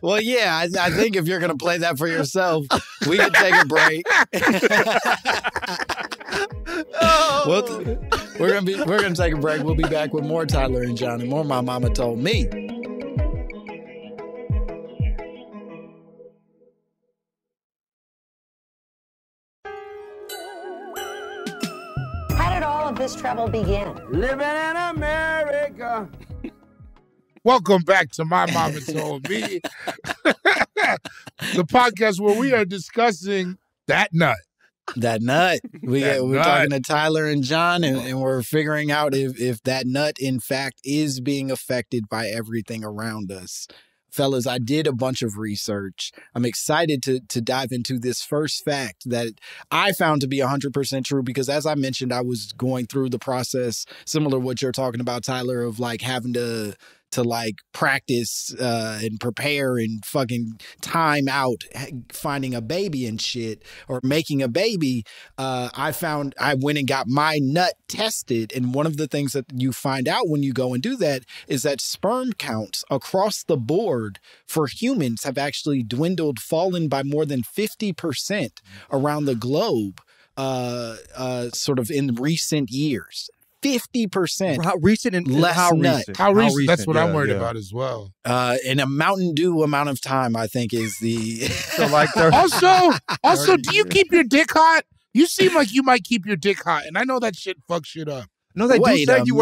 Speaker 2: Well, yeah, I think if you're gonna play that for yourself, we can take a break. We're gonna take a break. We'll be back with more Tyler and John and more My Mama Told Me.
Speaker 8: How did all of this trouble begin?
Speaker 4: Living in America.
Speaker 1: Welcome back to My Mama Told Me, the podcast where we are discussing that nut.
Speaker 2: That nut. We're
Speaker 1: nut.
Speaker 2: talking to Tyler and John, and we're figuring out if that nut, in fact, is being affected by everything around us. Fellas, I did a bunch of research. I'm excited to dive into this first fact that I found to be 100% true because, as I mentioned, I was going through the process, similar to what you're talking about, Tyler, of like having to like practice and prepare and fucking time out finding a baby and shit or making a baby. I went and got my nut tested. And one of the things that you find out when you go and do that is that sperm counts across the board for humans have actually fallen by more than 50% around the globe, sort of in recent years. 50%.
Speaker 5: How recent and
Speaker 2: less
Speaker 5: how
Speaker 2: nut.
Speaker 5: recent?
Speaker 1: How recent? That's what
Speaker 5: Yeah,
Speaker 1: I'm worried
Speaker 5: yeah.
Speaker 1: about as well.
Speaker 2: In a Mountain Dew amount of time, I think is the.
Speaker 5: So like
Speaker 1: Also, do you keep your dick hot? You seem like you might keep your dick hot, and I know that shit fucks shit up.
Speaker 5: No, they do
Speaker 2: Wait
Speaker 5: say
Speaker 2: a
Speaker 5: if you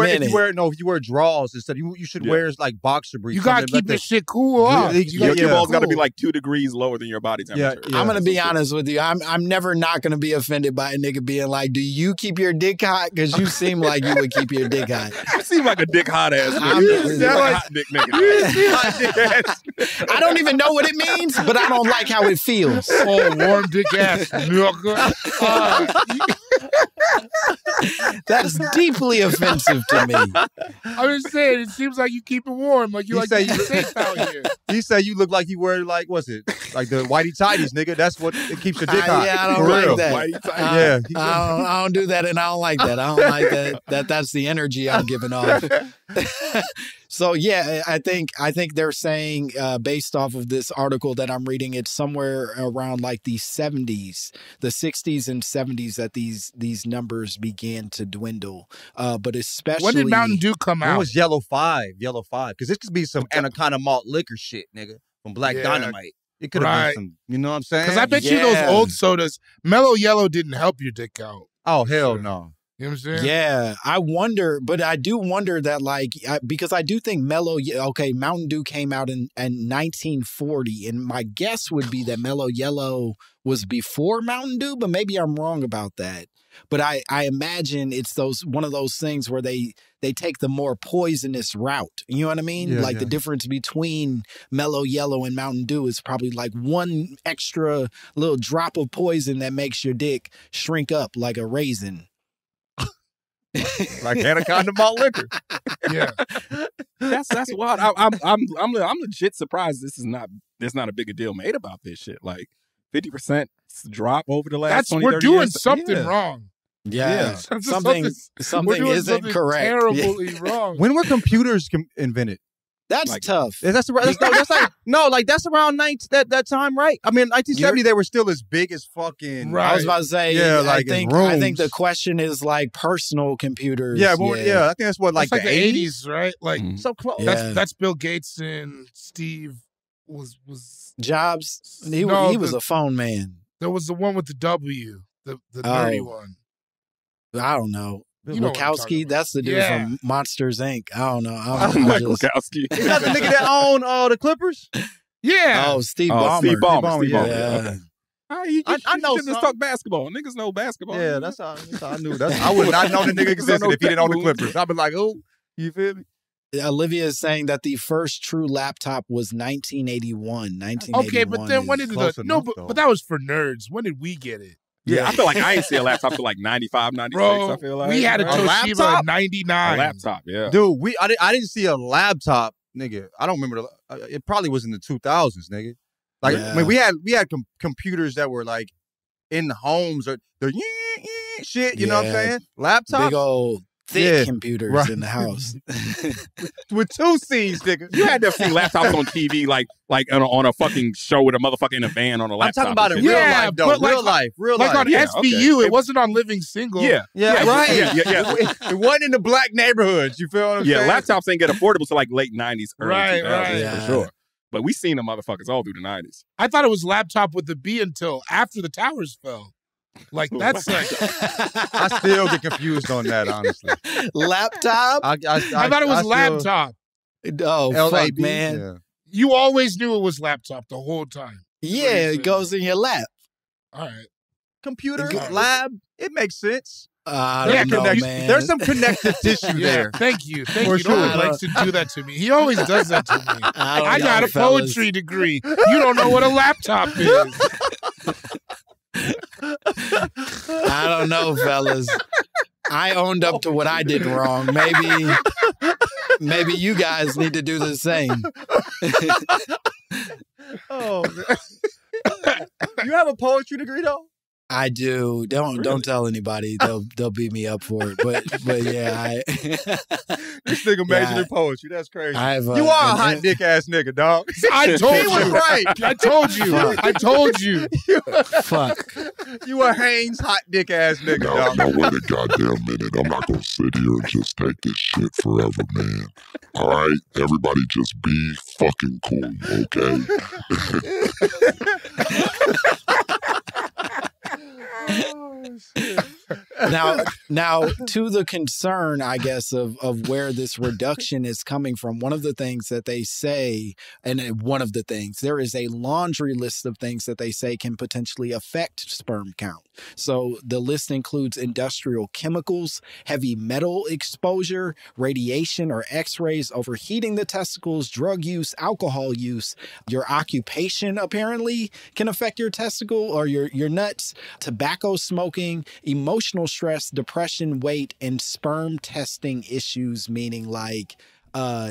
Speaker 5: wear draws instead, you should wear like boxer briefs.
Speaker 1: You gotta keep your shit cool up.
Speaker 3: Your balls got to be like 2 degrees lower than your body temperature.
Speaker 5: Yeah.
Speaker 2: I'm gonna be honest with you. I'm never not gonna be offended by a nigga being like, "Do you keep your dick hot?" Because you seem like you would keep your dick hot.
Speaker 3: You seem like a dick hot ass nigga. You sound like a hot dick nigga.
Speaker 5: Hot dick ass.
Speaker 2: I don't even know what it means, but I don't like how it feels.
Speaker 1: Oh, warm dick ass.
Speaker 2: That's deeply offensive to me.
Speaker 1: I'm just saying, it seems like you keep it warm, like you
Speaker 5: He
Speaker 1: like
Speaker 5: say
Speaker 1: to be
Speaker 5: you-
Speaker 1: safe out here.
Speaker 5: He say you look like you wear like what's it like the whitey tighties, nigga. That's what it keeps your dick hot.
Speaker 2: Yeah, I don't
Speaker 5: For
Speaker 2: like
Speaker 5: real.
Speaker 2: that.
Speaker 5: Yeah.
Speaker 2: I don't do that, and I don't like that. I don't like that. That's the energy I'm giving off. So yeah, I think they're saying based off of this article that I'm reading, it's somewhere around like the 60s and 70s that these numbers began to dwindle. But especially
Speaker 1: When did Mountain Dew come
Speaker 5: It
Speaker 1: out?
Speaker 5: was Yellow 5, because this could be some Anaconda malt liquor shit, nigga, from Black
Speaker 1: Yeah.
Speaker 5: Dynamite. It could have
Speaker 1: Right.
Speaker 5: been some, you know what I'm saying?
Speaker 1: Because I bet you those
Speaker 2: Yeah.
Speaker 1: old sodas, Mellow Yellow didn't help your dick out.
Speaker 5: Oh hell
Speaker 1: Sure.
Speaker 5: no.
Speaker 1: You know what I'm saying?
Speaker 2: Yeah, I wonder, but I do wonder that, like, because I do think Mountain Dew came out in 1940, and my guess would be that Mellow Yellow was before Mountain Dew, but maybe I'm wrong about that. But I imagine it's one of those things where they take the more poisonous route. You know what I mean?
Speaker 5: Yeah,
Speaker 2: like the
Speaker 5: yeah.
Speaker 2: difference between Mellow Yellow and Mountain Dew is probably like one extra little drop of poison that makes your dick shrink up like a raisin.
Speaker 5: Like Anaconda malt liquor.
Speaker 1: Yeah.
Speaker 3: That's wild. I'm legit surprised there's not a bigger deal made about this shit. Like 50% drop over the last 20,
Speaker 1: We're
Speaker 3: 30
Speaker 1: doing
Speaker 3: years.
Speaker 1: something
Speaker 3: Yeah.
Speaker 1: wrong.
Speaker 2: Yeah,
Speaker 1: Something we're
Speaker 2: something
Speaker 1: doing
Speaker 2: isn't
Speaker 1: something
Speaker 2: correct.
Speaker 1: terribly wrong.
Speaker 5: When were computers invented?
Speaker 2: That's
Speaker 3: Like-
Speaker 2: tough.
Speaker 5: That's around that time, right? I mean, 1970 they were still as big as fucking.
Speaker 1: Right.
Speaker 2: I was about to say,
Speaker 5: Yeah,
Speaker 2: I
Speaker 5: like in
Speaker 2: think
Speaker 5: rooms.
Speaker 2: the question is like personal computers.
Speaker 5: Yeah, well, yeah. I think that's what
Speaker 1: That's
Speaker 5: like
Speaker 1: like
Speaker 5: the
Speaker 1: the
Speaker 5: 80s.
Speaker 1: 80s, right? Like
Speaker 3: Mhm.
Speaker 5: So close.
Speaker 2: Yeah.
Speaker 1: that's Bill Gates and Steve was
Speaker 2: Jobs. He
Speaker 1: No,
Speaker 2: was
Speaker 1: the-
Speaker 2: a phone man.
Speaker 1: there was the one with the W, the nerdy one.
Speaker 2: I don't know.
Speaker 1: You know what I'm talking
Speaker 2: Wachowski,
Speaker 1: about.
Speaker 2: that's the dude from Monsters Inc. I don't know.
Speaker 3: Mike Wachowski.
Speaker 5: Is that the nigga that own the Clippers?
Speaker 1: Yeah.
Speaker 2: Oh, Steve Ballmer.
Speaker 3: Steve Ballmer.
Speaker 2: Yeah.
Speaker 5: I know
Speaker 3: just talk basketball. Niggas know basketball.
Speaker 5: Yeah, that's how I knew. I would not know the nigga existed if he didn't own the Clippers. I'd be like, oh, you feel me?
Speaker 2: Olivia is saying that the first true laptop was 1981.
Speaker 1: Okay, but then when did but that was for nerds. When did we get it?
Speaker 3: Yeah, I feel like I ain't see a laptop till like 95, 96,
Speaker 1: Bro,
Speaker 3: I feel like.
Speaker 1: we had a Toshiba in 99.
Speaker 3: A laptop, yeah.
Speaker 5: Dude, I didn't see a laptop, nigga. I don't remember. It probably was in the 2000s, nigga. Like, I mean, we had computers that were like in homes or the shit, you know what I'm saying? Laptops.
Speaker 2: Big old thick computers in the house.
Speaker 5: With 2 C's, nigga.
Speaker 3: You had to see laptops on TV like on a fucking show with a motherfucker in a van on a laptop.
Speaker 5: I'm talking about in real life, though.
Speaker 1: But
Speaker 5: Real life.
Speaker 1: Like on SVU, it wasn't on Living Single.
Speaker 5: Yeah, right.
Speaker 3: Yeah.
Speaker 5: It wasn't in the black neighborhoods. You feel what I'm saying?
Speaker 3: Yeah, laptops ain't get affordable till like late 90s, early 2000s,
Speaker 1: Right.
Speaker 3: for sure. But we seen them motherfuckers all through the 90s.
Speaker 1: I thought it was laptop with the B until after the towers fell. Like, that's like...
Speaker 5: I still get confused on that, honestly.
Speaker 2: Laptop?
Speaker 1: I thought it was laptop.
Speaker 2: Oh,
Speaker 5: L-A-B?
Speaker 2: fuck, man.
Speaker 5: Yeah.
Speaker 1: You always knew it was laptop the whole time.
Speaker 2: Yeah, it goes in your lap.
Speaker 1: All right.
Speaker 5: Computer, lab, it makes sense.
Speaker 2: I don't know, man.
Speaker 5: There's some connective tissue there.
Speaker 1: Thank you.
Speaker 5: For
Speaker 1: Don't
Speaker 5: sure.
Speaker 1: let Langston do that to me. He always does that to me. I got a
Speaker 2: fellas.
Speaker 1: poetry degree. You don't know what a laptop is.
Speaker 2: I don't know, fellas. I owned up to what I did wrong. Maybe you guys need to do the same.
Speaker 5: Oh, man. You have a poetry degree, though?
Speaker 2: I do. Don't tell anybody. They'll beat me up for it. But yeah,
Speaker 5: This nigga majored in poetry. That's crazy.
Speaker 2: You
Speaker 5: are a hot dick ass nigga, dog.
Speaker 1: I told
Speaker 5: He
Speaker 1: you.
Speaker 5: was right.
Speaker 1: I told you. I told you.
Speaker 2: Fuck.
Speaker 5: You a Haynes hot dick ass nigga, dog.
Speaker 9: Now wait a goddamn minute. I'm not gonna sit here and just take this shit forever, man. All right, everybody, just be fucking cool, okay?
Speaker 2: Now, to the concern, I guess, of where this reduction is coming from, one of the things that they say, there is a laundry list of things that they say can potentially affect sperm count. So the list includes industrial chemicals, heavy metal exposure, radiation or x-rays, overheating the testicles, drug use, alcohol use, your occupation apparently can affect your testicle or your nuts, tobacco smoking, emotional stress, depression, weight, and sperm testing issues, meaning like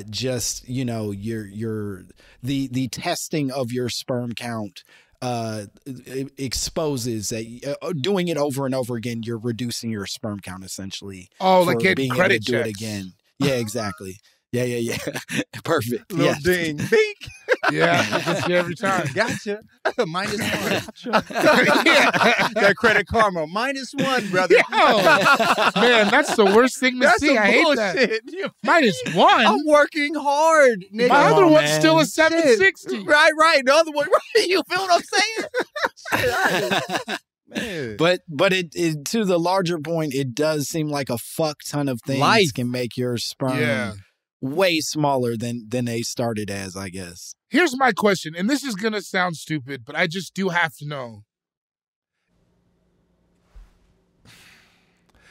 Speaker 2: just, you know, the testing of your sperm count exposes that doing it over and over again, you're reducing your sperm count essentially.
Speaker 1: Oh, like getting
Speaker 2: being
Speaker 1: credit
Speaker 2: able to do it
Speaker 1: checks.
Speaker 2: again. Yeah, exactly. Yeah. Perfect.
Speaker 5: Little
Speaker 2: Yes.
Speaker 5: ding, bink.
Speaker 1: Yeah, that's you every time.
Speaker 5: Gotcha. -1. That credit karma. -1, brother.
Speaker 1: Man, that's the worst thing to
Speaker 5: That's
Speaker 1: see.
Speaker 5: some
Speaker 1: I hate
Speaker 5: bullshit.
Speaker 1: that. -1?
Speaker 5: I'm working hard, nigga.
Speaker 1: My other one's
Speaker 2: man.
Speaker 1: still a 760.
Speaker 5: Right. The other one, right? You feel what I'm saying? Man.
Speaker 2: But it to the larger point, it does seem like a fuck ton of things can make your sperm way smaller than they started as, I guess.
Speaker 1: Here's my question, and this is going to sound stupid, but I just do have to know.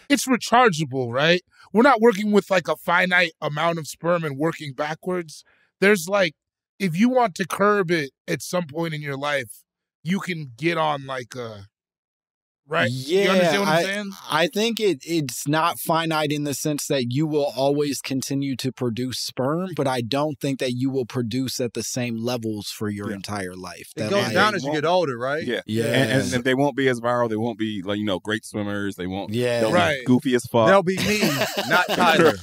Speaker 1: It's rechargeable, right? We're not working with like a finite amount of sperm and working backwards. There's like, if you want to curb it at some point in your life, you can get on like a... Right?
Speaker 2: Yeah,
Speaker 1: you understand what I'm saying?
Speaker 2: I think it's not finite in the sense that you will always continue to produce sperm, but I don't think that you will produce at the same levels for your entire life.
Speaker 5: It goes down as you get older, right?
Speaker 3: Yeah. And they won't be as viral. They won't be like, you know, great swimmers. They won't.
Speaker 2: Yeah.
Speaker 3: They'll be goofy as fuck.
Speaker 5: They'll be me, not Tyler.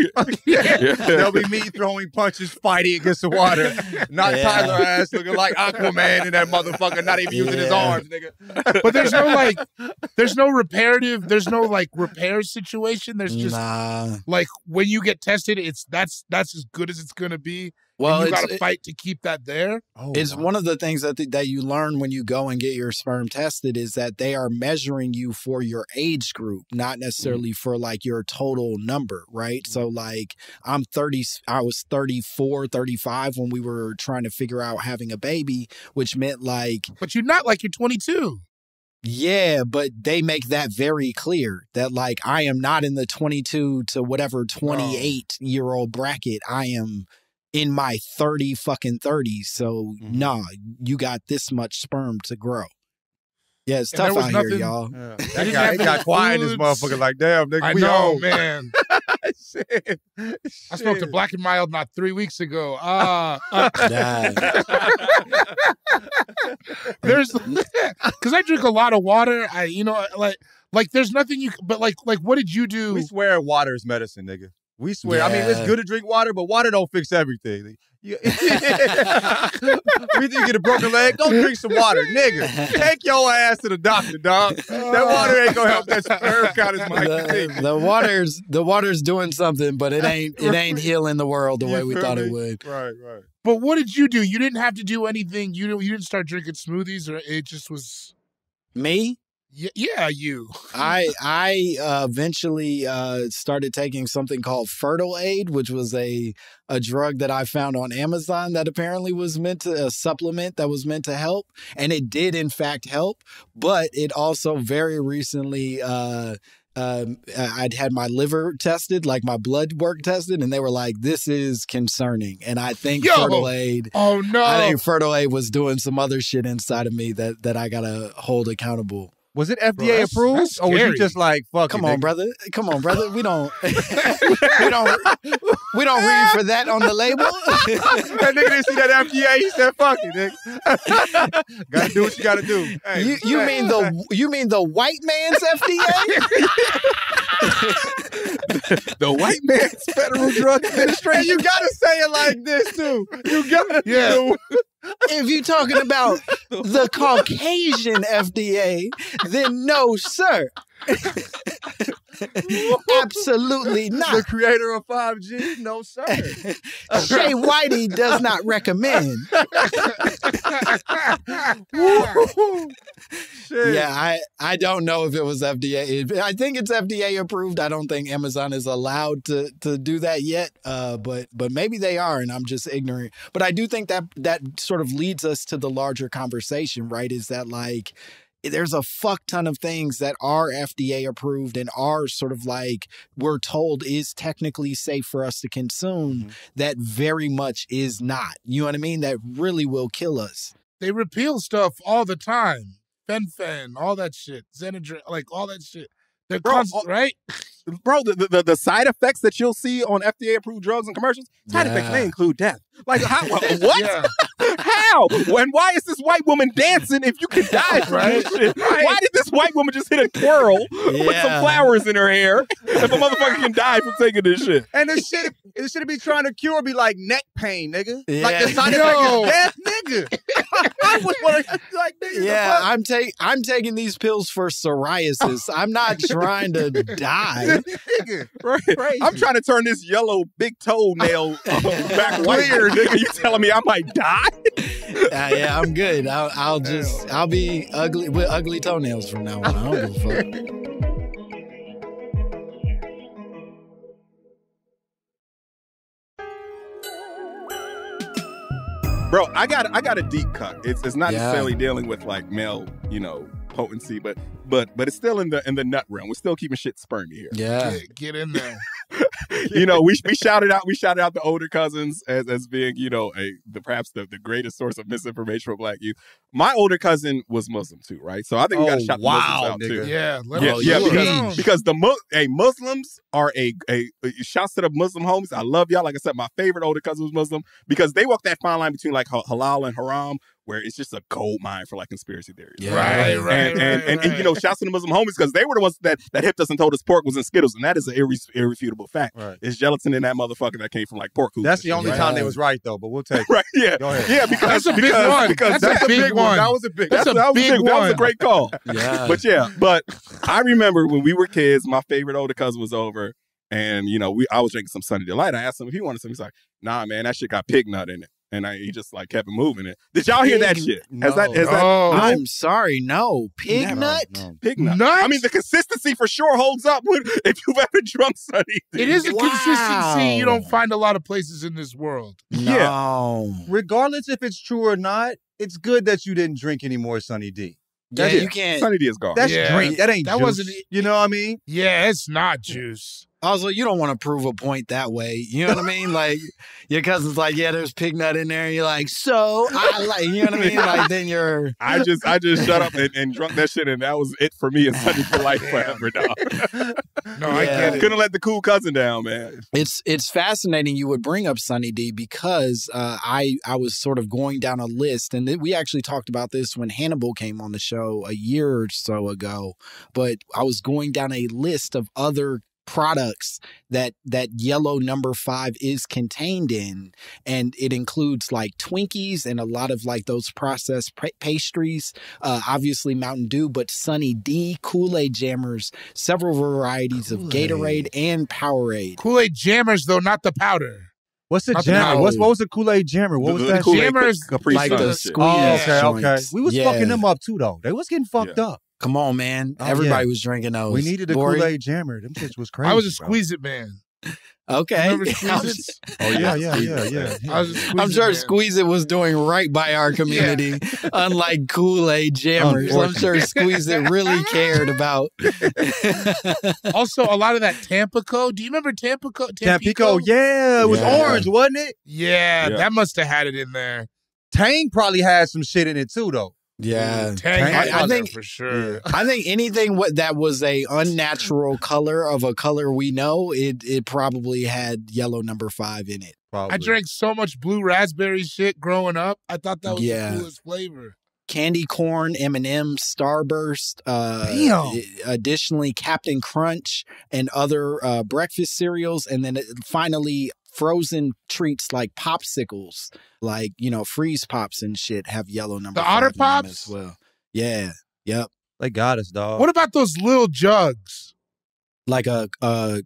Speaker 5: They'll be me throwing punches, fighting against the water. Not Tyler ass looking like Aquaman and that motherfucker not even using his arms, nigga.
Speaker 1: But there's no like There's no like repair situation. There's just like when you get tested, that's as good as it's gonna be. Well, you got to fight to keep that there.
Speaker 2: It's one of the things that you learn when you go and get your sperm tested is that they are measuring you for your age group, not necessarily for like your total number, right? So like I was 34, 35 when we were trying to figure out having a baby, which meant like...
Speaker 1: But you're not like you're 22.
Speaker 2: Yeah, but they make that very clear that like I am not in the 22 to whatever 28-year-old bracket. I am... in my 30s, so nah, you got this much sperm to grow. Yeah, it's tough out here, y'all.
Speaker 5: Yeah. That guy got quiet in this motherfucker like, damn, nigga,
Speaker 1: I
Speaker 5: we
Speaker 1: know,
Speaker 5: old.
Speaker 1: Man. Shit. I smoked a Black and Mild not 3 weeks ago. There's, because I drink a lot of water. Like there's nothing you, but like what did you do?
Speaker 5: We swear water is medicine, nigga. We swear. Yeah. I mean, it's good to drink water, but water don't fix everything. We think you get a broken leg, go drink some water, nigga. Take your ass to the doctor, dog. That water ain't gonna help that sperm count as much as you think.
Speaker 2: The water's doing something, but it ain't healing the world the way we thought it would.
Speaker 5: Right.
Speaker 1: But what did you do? You didn't have to do anything. You didn't start drinking smoothies, or it just was
Speaker 2: me.
Speaker 1: Yeah, you.
Speaker 2: I eventually started taking something called Fertile Aid, which was a drug that I found on Amazon that apparently was meant to a supplement that was meant to help, and it did in fact help. But it also very recently I'd had my liver tested, like my blood work tested, and they were like, "This is concerning." And I think Fertile Aid.
Speaker 1: Oh no!
Speaker 2: I think Fertile Aid was doing some other shit inside of me that I gotta hold accountable.
Speaker 5: Was it FDA approved, or was you just like, "Fuck"?
Speaker 2: Come on, brother. We don't read for that on the label.
Speaker 5: That nigga didn't see that FDA. He said, "Fuck it, nigga." Gotta do what you gotta do. Hey,
Speaker 2: you mean the white man's FDA?
Speaker 3: The white man's Federal Drug Administration.
Speaker 5: You gotta say it like this too. You gotta
Speaker 2: If you're talking about the Caucasian FDA, then no, sir. Absolutely not.
Speaker 5: The creator of 5G, no, sir.
Speaker 2: Shay Whitey does not recommend. Yeah, I don't know if it was FDA. I think it's FDA approved. I don't think Amazon is allowed to do that yet. But maybe they are, and I'm just ignorant. But I do think that sort of leads us to the larger conversation, right? Is that like there's a fuck ton of things that are FDA approved and are sort of like we're told is technically safe for us to consume that very much is not. You know what I mean? That really will kill us.
Speaker 1: They repeal stuff all the time. Fen, all that shit. Xenadrin, like all that shit. They're constant, right?
Speaker 3: Bro, the side effects that you'll see on FDA-approved drugs and commercials, side effects may include death. Like, how, what?
Speaker 1: Yeah.
Speaker 3: How? And why is this white woman dancing if you could die from this shit? Right. Why did this white woman just hit a twirl with some flowers in her hair if a motherfucker can die from taking this shit?
Speaker 5: And this shit be trying to cure be like neck pain, nigga. Yeah. Like the side effect is death, nigga. I was like, nigga.
Speaker 2: Yeah, I'm taking these pills for psoriasis. I'm not trying to die.
Speaker 5: Nigga,
Speaker 3: right. Crazy. I'm trying to turn this yellow big toenail back clear, nigga. You telling me I might die?
Speaker 2: Yeah, I'm good. I'll be ugly with ugly toenails from now on. I don't give a fuck.
Speaker 3: Bro, I got a deep cut. It's not necessarily dealing with like male, potency, but it's still in the nut realm. We're still keeping shit spermy here.
Speaker 2: Yeah,
Speaker 1: get in there.
Speaker 3: We shouted out the older cousins as being perhaps the greatest source of misinformation for Black youth. My older cousin was Muslim too, right? So I think we got to shout the Muslims out too.
Speaker 1: Yeah,
Speaker 3: because the Muslims are a shouts to the Muslim homies. I love y'all. Like I said, my favorite older cousin was Muslim because they walk that fine line between like halal and haram, where it's just a gold mine for like conspiracy theories.
Speaker 2: Yeah.
Speaker 1: Right.
Speaker 3: And you know, shouts to the Muslim homies because they were the ones that hipped us and told us pork was in Skittles, and that is an irrefutable fact.
Speaker 5: Right.
Speaker 3: It's gelatin in that motherfucker that came from like pork hoops.
Speaker 5: That's the only time they was right though, but we'll take it.
Speaker 3: Right, yeah.
Speaker 5: Go ahead.
Speaker 3: Yeah, because
Speaker 1: That's a big one.
Speaker 3: Because
Speaker 1: That's a big one.
Speaker 5: That was a big
Speaker 1: That's
Speaker 5: one.
Speaker 1: a big
Speaker 3: That was a
Speaker 1: one.
Speaker 3: great call.
Speaker 2: Yeah.
Speaker 3: But I remember when we were kids, my favorite older cousin was over, and you know, I was drinking some Sunny Delight. I asked him if he wanted some. He's like, "Nah, man, that shit got pig nut in it." And he just like kept moving it. Did y'all hear that shit?
Speaker 5: No.
Speaker 2: I'm sorry, no. Pig nut?
Speaker 5: No.
Speaker 3: Pig nut.
Speaker 1: Nut?
Speaker 3: I mean, the consistency for sure holds up if you've ever drunk Sunny D.
Speaker 1: It is a
Speaker 2: Wow.
Speaker 1: consistency you don't find a lot of places in this world.
Speaker 2: No.
Speaker 5: Regardless if it's true or not, it's good that you didn't drink any more Sunny D.
Speaker 2: Yeah,
Speaker 3: Yeah.
Speaker 2: you can't.
Speaker 3: Sunny D is gone.
Speaker 5: That's
Speaker 1: Yeah.
Speaker 5: drink. That ain't
Speaker 1: That
Speaker 5: juice.
Speaker 1: wasn't-
Speaker 5: You know what I mean?
Speaker 1: Yeah, it's not juice.
Speaker 2: Also, you don't want to prove a point that way. You know what I mean? Like, your cousin's like, yeah, there's pig nut in there. And you're like, so I like, you know what I mean? Like, then you're.
Speaker 3: I just shut up and drunk that shit, and that was it for me. It's Sunny for life forever, dog.
Speaker 1: No, I get it.
Speaker 3: Couldn't let the cool cousin down, man.
Speaker 2: It's fascinating you would bring up Sunny D because I was sort of going down a list, and we actually talked about this when Hannibal came on the show a year or so ago, but I was going down a list of other products that yellow number 5 is contained in, and it includes like Twinkies and a lot of like those processed pastries, obviously Mountain Dew, but Sunny D, Kool-Aid jammers, several varieties of Gatorade and Powerade.
Speaker 1: Kool-Aid jammers, though, not the powder.
Speaker 5: What's the
Speaker 1: Not the
Speaker 5: jammer?
Speaker 1: powder.
Speaker 5: What was the Kool-Aid jammer? What was that?
Speaker 3: Kool-Aid
Speaker 5: shit?
Speaker 1: Jammers,
Speaker 3: Capri
Speaker 2: like
Speaker 3: Sun
Speaker 2: the
Speaker 3: shit.
Speaker 2: squeeze
Speaker 5: Oh, okay,
Speaker 2: joints.
Speaker 5: okay. We was
Speaker 2: Yeah.
Speaker 5: fucking them up too, though. They was getting fucked up.
Speaker 2: Come on, man.
Speaker 5: Oh,
Speaker 2: Everybody
Speaker 5: yeah.
Speaker 2: was drinking those.
Speaker 5: We needed a
Speaker 2: Lori?
Speaker 5: Kool-Aid jammer. Them shits was crazy.
Speaker 1: I was a
Speaker 5: bro.
Speaker 1: Squeeze It man.
Speaker 2: Okay.
Speaker 1: Remember Squeeze It?
Speaker 5: Oh yeah.
Speaker 1: I was a Squeeze
Speaker 2: I'm
Speaker 1: It
Speaker 2: sure
Speaker 1: man.
Speaker 2: Squeeze It was doing right by our community, unlike Kool-Aid jammers. I'm sure Squeeze It really cared about.
Speaker 1: Also, a lot of that Tampico. Do you remember Tampico?
Speaker 5: Tampico, yeah, it was
Speaker 2: Yeah.
Speaker 5: orange, wasn't it?
Speaker 1: Yeah,
Speaker 3: Yeah.
Speaker 1: that must have had it in there.
Speaker 5: Tang probably had some shit in it too, though.
Speaker 2: Yeah.
Speaker 1: Tang had
Speaker 2: I
Speaker 1: it
Speaker 2: think-
Speaker 1: for sure.
Speaker 2: I think anything that was a unnatural color of a color we know, it probably had yellow number 5 in it.
Speaker 5: Probably.
Speaker 1: I drank so much blue raspberry shit growing up. I thought that was
Speaker 2: Yeah.
Speaker 1: the coolest flavor.
Speaker 2: Candy corn, M&M's, Starburst,
Speaker 5: Damn.
Speaker 2: additionally Captain Crunch and other breakfast cereals, and then finally frozen treats like popsicles, like, you know, freeze pops and shit have yellow number
Speaker 1: The
Speaker 2: 5
Speaker 1: Otter
Speaker 2: in them
Speaker 1: Pops?
Speaker 2: as well. Yeah, yep.
Speaker 5: They got us, dog.
Speaker 1: What about those little jugs?
Speaker 2: Like a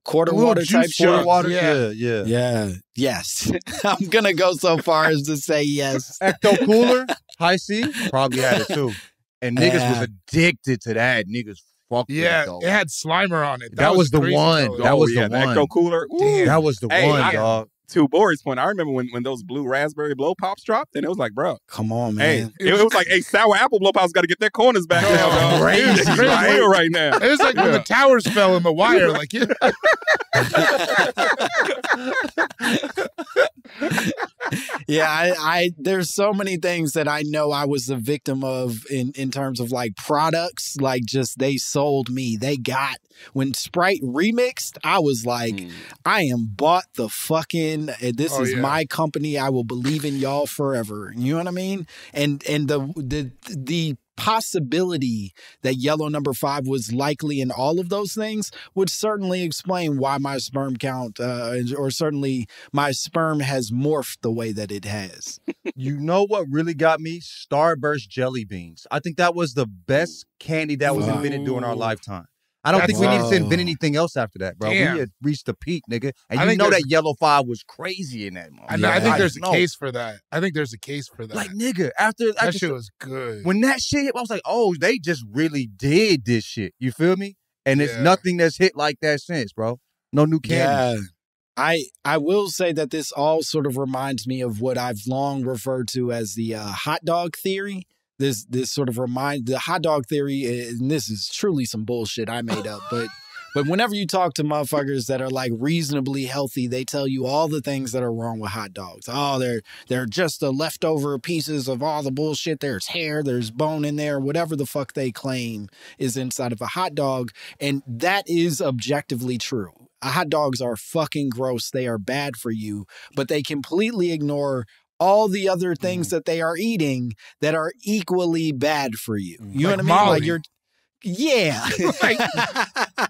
Speaker 2: quarter
Speaker 1: The little
Speaker 2: water type
Speaker 1: juice
Speaker 2: shit.
Speaker 1: jugs.
Speaker 5: water?
Speaker 1: Yeah.
Speaker 5: Yeah.
Speaker 2: Yeah. Yes. I'm gonna go so far as to say yes.
Speaker 5: Ecto Cooler, High C, probably had it too. And niggas
Speaker 2: Yeah.
Speaker 5: was addicted to that. Niggas fucked with
Speaker 1: Yeah,
Speaker 5: it, though.
Speaker 1: it had Slimer on it.
Speaker 5: That was the
Speaker 1: crazy
Speaker 5: one.
Speaker 1: color.
Speaker 5: That was the
Speaker 3: the
Speaker 5: one.
Speaker 3: Ecto Cooler. Ooh.
Speaker 1: Damn.
Speaker 5: That was the
Speaker 3: Hey,
Speaker 5: one, dog.
Speaker 3: To Boris' point, I remember when those blue raspberry blow pops dropped, and it was like, bro,
Speaker 2: Come on,
Speaker 3: hey,
Speaker 2: man.
Speaker 3: it was like, hey, sour apple blow pops got to get their corners back now, dog.
Speaker 1: crazy,
Speaker 3: It's
Speaker 1: right?
Speaker 3: real right now.
Speaker 1: It was like when the towers fell in the wire. Like, yeah.
Speaker 2: Yeah, I there's so many things that I know I was a victim of in terms of like products, like just they sold me. They got when Sprite remixed, I was like, I am bought the fucking this
Speaker 1: Oh,
Speaker 2: is
Speaker 1: yeah.
Speaker 2: my company. I will believe in y'all forever. You know what I mean? And the possibility that yellow number 5 was likely in all of those things would certainly explain why my sperm count or certainly my sperm has morphed the way that it has.
Speaker 5: You know what really got me? Starburst jelly beans. I think that was the best candy that was invented during our lifetime. I don't think we needed to invent anything else after that, bro.
Speaker 1: Damn.
Speaker 5: We had reached the peak, nigga. And
Speaker 1: I
Speaker 5: you
Speaker 1: think
Speaker 5: know
Speaker 1: there's-
Speaker 5: that yellow 5 was crazy in that moment.
Speaker 1: I think there's a
Speaker 5: No.
Speaker 1: case for that. I think there's a case for that.
Speaker 5: Like, nigga, after
Speaker 1: that shit was good.
Speaker 5: when that shit hit, I was like, oh, they just really did this shit. You feel me? And it's
Speaker 1: Yeah.
Speaker 5: nothing that's hit like that since, bro. No new candy.
Speaker 2: Yeah. I will say that this all sort of reminds me of what I've long referred to as the hot dog theory. This sort of the hot dog theory, and this is truly some bullshit I made up, but whenever you talk to motherfuckers that are like reasonably healthy, they tell you all the things that are wrong with hot dogs. Oh, they're just the leftover pieces of all the bullshit. There's hair, there's bone in there, whatever the fuck they claim is inside of a hot dog. And that is objectively true. Hot dogs are fucking gross. They are bad for you, but they completely ignore all the other things that they are eating that are equally bad for you. You know what I mean?
Speaker 1: Molly.
Speaker 2: Like you're, yeah.
Speaker 1: Like,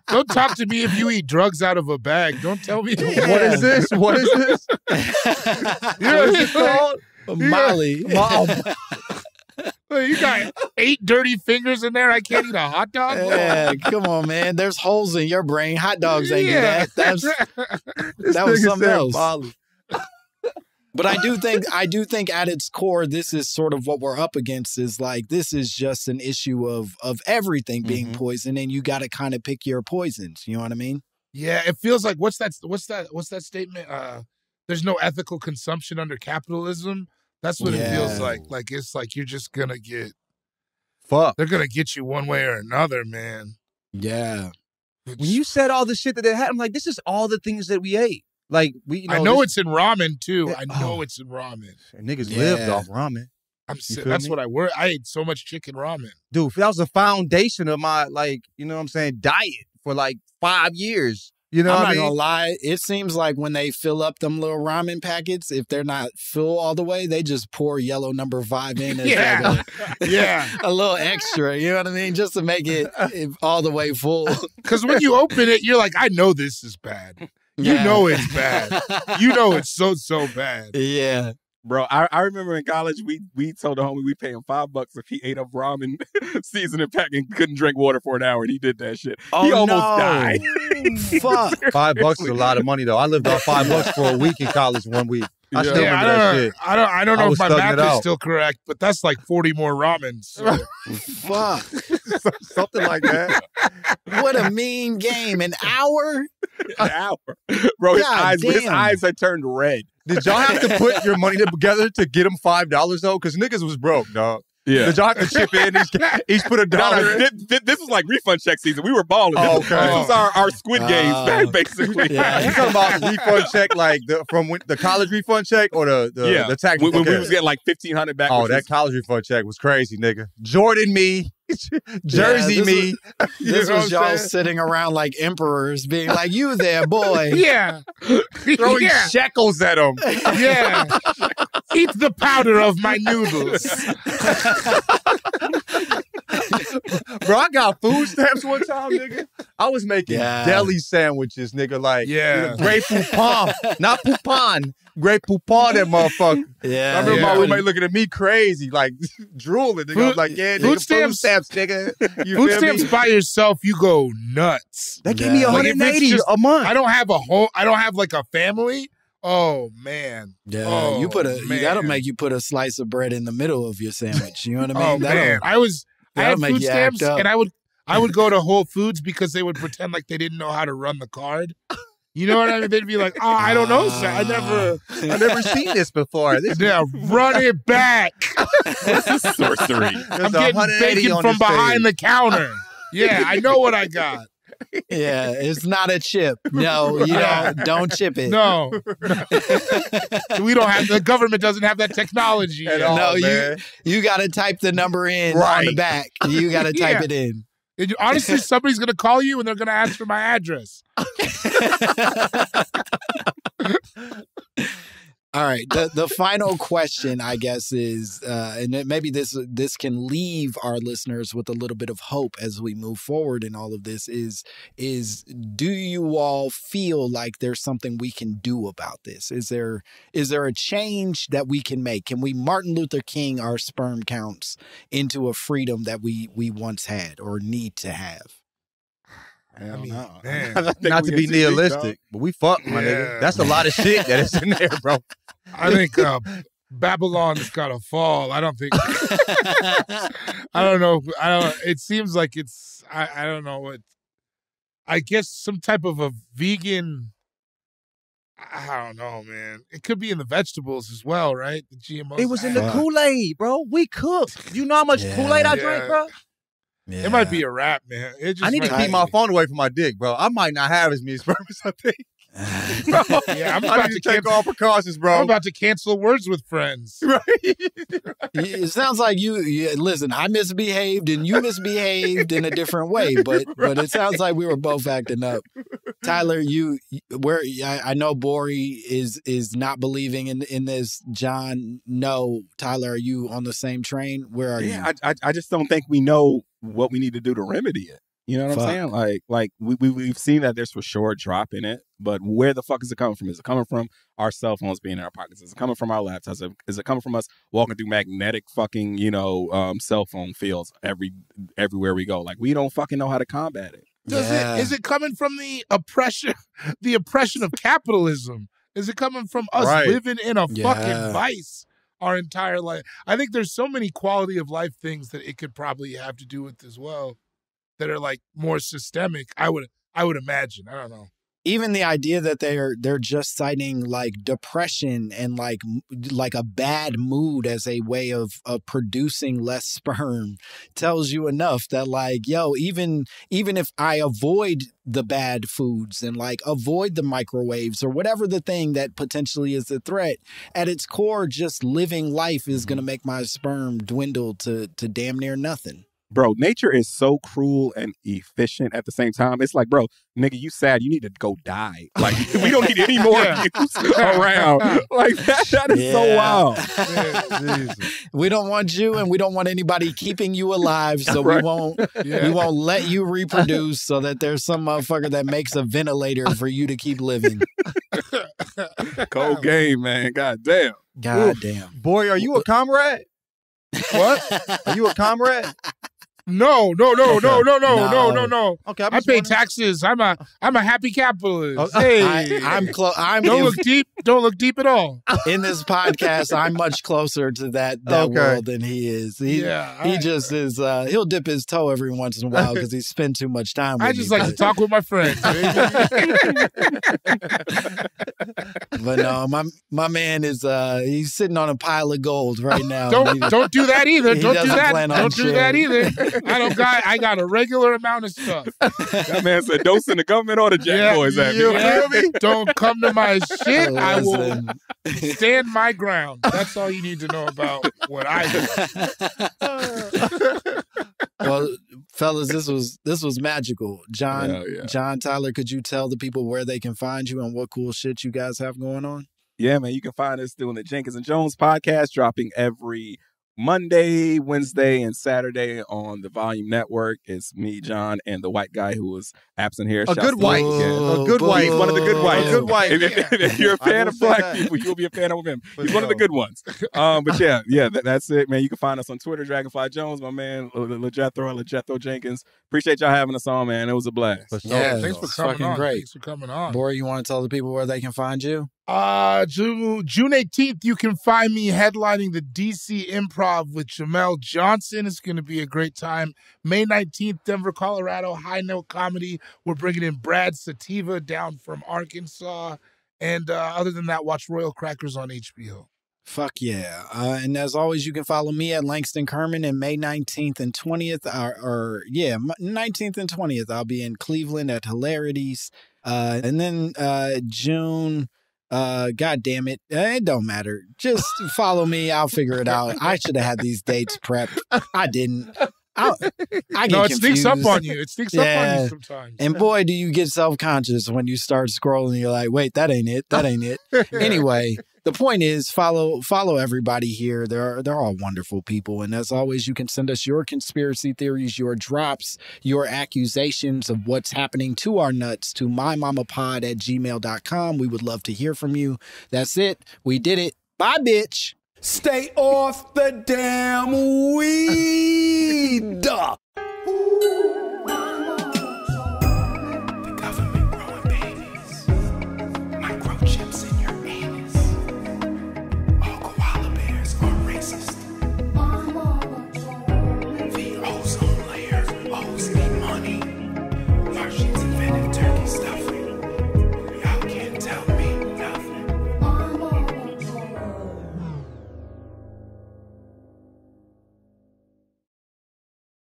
Speaker 1: don't talk to me if you eat drugs out of a bag. Don't tell me.
Speaker 2: Yeah.
Speaker 5: What is this? What is this?
Speaker 1: You know what it's called?
Speaker 2: Molly.
Speaker 1: You got 8 dirty fingers in there. I can't eat a hot dog.
Speaker 2: Yeah, come on, man. There's holes in your brain. Hot dogs ain't do that. That was something else.
Speaker 5: Molly.
Speaker 2: But I do think at its core, this is sort of what we're up against is like, this is just an issue of everything being poison, and you got to kind of pick your poisons. You know what I mean?
Speaker 1: Yeah, it feels like what's that statement? There's no ethical consumption under capitalism. That's what it feels like. Like it's like you're just gonna get
Speaker 5: fucked.
Speaker 1: They're gonna get you one way or another, man.
Speaker 2: Yeah.
Speaker 5: When you said all the shit that they had, I'm like, this is all the things that we ate. Like
Speaker 1: I know it's in ramen too. I know it's in ramen.
Speaker 5: And niggas lived off ramen.
Speaker 1: That's what I worry. I ate so much chicken ramen.
Speaker 5: Dude, that was the foundation of my, like, you know what I'm saying, diet for like 5 years. You know what I mean?
Speaker 2: I'm not gonna lie. It seems like when they fill up them little ramen packets, if they're not full all the way, they just pour yellow number 5 in as a little extra. You know what I mean? Just to make it all the way full.
Speaker 1: Because when you open it, you're like, I know this is bad. You know it's bad. You know it's so bad.
Speaker 2: Yeah.
Speaker 3: Bro, I remember in college, we told the homie we pay him $5 if he ate up ramen seasoning pack and couldn't drink water for an hour, and he did that shit.
Speaker 2: Oh,
Speaker 3: he almost died.
Speaker 2: Fuck.
Speaker 5: $5 is a lot of money, though. I lived off $5 for a week in college 1 week. I still remember that shit.
Speaker 1: I don't know if my math is still correct, but that's like 40 more ramens. So.
Speaker 2: Fuck.
Speaker 5: Something like that.
Speaker 2: What a mean game. An hour?
Speaker 3: An hour. Bro, his eyes had turned red.
Speaker 5: Did y'all have to put your money together to get him $5 though? Because niggas was broke, dog.
Speaker 3: Yeah.
Speaker 5: Did y'all have to chip in? Each put $1 in?
Speaker 3: This was like refund check season. We were balling.
Speaker 5: Oh,
Speaker 3: This was our Squid Games, basically.
Speaker 5: Yeah. You talking about refund check, like from the college refund check or the tax?
Speaker 3: When we was getting like $1,500 back.
Speaker 5: Oh, that college refund check was crazy, nigga. Jordan me. Jersey me.
Speaker 2: This was y'all sitting around like emperors being like, you there, boy.
Speaker 1: Yeah.
Speaker 5: Throwing shekels at him.
Speaker 1: Yeah. Eat the powder of my noodles.
Speaker 5: Bro, I got food stamps one time, nigga. I was making deli sandwiches, nigga. Like, Grey Poupon. Not Poupon. Grey Poupon, that motherfucker.
Speaker 2: Yeah.
Speaker 5: I remember my roommate looking at me crazy, like drooling. Nigga. I was like, yeah, nigga, food stamps, nigga.
Speaker 1: Food stamps by yourself, you go nuts.
Speaker 5: That gave me $180 a month.
Speaker 1: I don't have a home. I don't have like a family. Oh man.
Speaker 2: Yeah.
Speaker 1: Oh,
Speaker 2: that'll make you put a slice of bread in the middle of your sandwich. You know what I mean?
Speaker 1: Oh man. I had food stamps and I would go to Whole Foods because they would pretend like they didn't know how to run the card. You know what I mean? They'd be like, "Oh, I don't know, sir. I
Speaker 5: never seen this before."
Speaker 1: Run it back.
Speaker 3: This is sorcery.
Speaker 1: I'm getting bacon from behind the counter. Yeah, I know what I got.
Speaker 2: Yeah, it's not a chip. No, you don't chip it.
Speaker 1: No. We don't have, the government doesn't have that technology
Speaker 5: at all. No,
Speaker 2: man. you got to type the number in on the back. You got to type it in.
Speaker 1: Honestly, somebody's going to call you and they're going to ask for my address.
Speaker 2: All right. The final question, I guess, is, and maybe this can leave our listeners with a little bit of hope as we move forward in all of this, is do you all feel like there's something we can do about this? Is there a change that we can make? Can we Martin Luther King our sperm counts into a freedom that we once had or need to have?
Speaker 1: I mean,
Speaker 5: not to be nihilistic, but we fuck, my nigga. That's a lot of shit that is in there, bro.
Speaker 1: I think Babylon's gotta fall. I don't think. I don't know. It seems like it's. I don't know what. I guess some type of a vegan. I don't know, man. It could be in the vegetables as well, right? The GMOs.
Speaker 5: It was in the Kool-Aid, bro. We cooked. You know how much Kool-Aid I drank, bro?
Speaker 1: Yeah. It might be a wrap, man.
Speaker 5: I need to keep my phone away from my dick, bro. I might not have as many sperm as I think.
Speaker 1: Yeah, I'm about to
Speaker 5: take all precautions, bro.
Speaker 1: I'm about to cancel Words with Friends.
Speaker 5: Right.
Speaker 2: It sounds like you listen, I misbehaved and you misbehaved in a different way, but it sounds like we were both acting up. Tyler, I know Bori is not believing in this. John, no. Tyler, are you on the same train? Where are you?
Speaker 3: I just don't think we know what we need to do to remedy it. You know what I'm saying? Like we've seen that there's for sure a drop in it, but where the fuck is it coming from? Is it coming from our cell phones being in our pockets? Is it coming from our laptops? Is it coming from us walking through magnetic fucking, cell phone fields everywhere we go? Like, we don't fucking know how to combat it.
Speaker 1: Is it coming from the oppression of capitalism? Is it coming from us living in a fucking vice our entire life? I think there's so many quality of life things that it could probably have to do with as well, that are like more systemic. I would imagine. I don't know.
Speaker 2: Even the idea that they're just citing like depression and like a bad mood as a way of producing less sperm tells you enough that like, yo, even if I avoid the bad foods and like avoid the microwaves or whatever the thing that potentially is a threat, at its core, just living life is going to make my sperm dwindle to damn near nothing.
Speaker 3: Bro, nature is so cruel and efficient at the same time. It's like, bro, nigga, you sad. You need to go die. Like, we don't need any more youths around. Like, that is so wild.
Speaker 2: Yeah, we don't want you, and we don't want anybody keeping you alive, so we won't let you reproduce so that there's some motherfucker that makes a ventilator for you to keep living.
Speaker 3: Cold game, man. God damn.
Speaker 2: God damn.
Speaker 5: Boy, are you a comrade?
Speaker 1: What?
Speaker 5: Are you a comrade?
Speaker 1: No.
Speaker 5: Okay,
Speaker 1: I pay taxes. I'm a happy capitalist. Hey,
Speaker 2: I'm
Speaker 1: look deep. Don't look deep at all.
Speaker 2: In this podcast, I'm much closer to that world than he is. He just is. He'll dip his toe every once in a while because he spends too much time with
Speaker 1: I just like to talk with my friends.
Speaker 2: But no, my man is he's sitting on a pile of gold right now.
Speaker 1: Don't do that either. Don't do that. Don't do that
Speaker 2: either.
Speaker 1: I got a regular amount of stuff.
Speaker 3: That man said, don't send the government or the jack boys at me.
Speaker 1: You feel me? Don't come to my shit. I will stand my ground. That's all you need to know about what I do.
Speaker 2: Well, fellas, this was magical. John, Tyler, could you tell the people where they can find you and what cool shit you guys have going on?
Speaker 3: Yeah, man, you can find us doing the Jenkins and Jonez podcast, dropping every Monday, Wednesday, and Saturday on the Volume Network. It's me, John, and the white guy who was absent here.
Speaker 5: A good white. A good white.
Speaker 3: He's one of the good whites.
Speaker 5: A good white.
Speaker 3: If you're a fan of black people, you'll be a fan of him. He's one of the good ones. But that's it, man. You can find us on Twitter, Dragonfly Jones, my man, LeJethro Jenkins. Appreciate y'all having us on, man. It was a blast.
Speaker 2: Yeah,
Speaker 1: thanks for coming on.
Speaker 2: Great.
Speaker 1: Thanks for coming on.
Speaker 2: Bori, you want to tell the people where they can find you?
Speaker 1: June 18th, you can find me headlining the DC Improv with Jamel Johnson. It's going to be a great time. May 19th, Denver, Colorado, High Note Comedy. We're bringing in Brad Sativa down from Arkansas. And other than that, watch Royal Crackers on HBO.
Speaker 2: Fuck yeah. And as always, you can follow me at Langston Kerman. And May 19th and 20th, 19th and 20th, I'll be in Cleveland at Hilarities. And then June... God damn it. It don't matter. Just follow me. I'll figure it out. I should have had these dates prepped. I didn't. I get confused.
Speaker 1: Sneaks up on you. It sneaks up on you sometimes.
Speaker 2: And boy, do you get self-conscious when you start scrolling. You're like, wait, that ain't it. That ain't it. Anyway, the point is follow everybody here. They're all wonderful people. And as always, you can send us your conspiracy theories, your drops, your accusations of what's happening to our nuts to mymommapod@gmail.com. We would love to hear from you. That's it. We did it. Bye, bitch.
Speaker 10: Stay off the damn weed.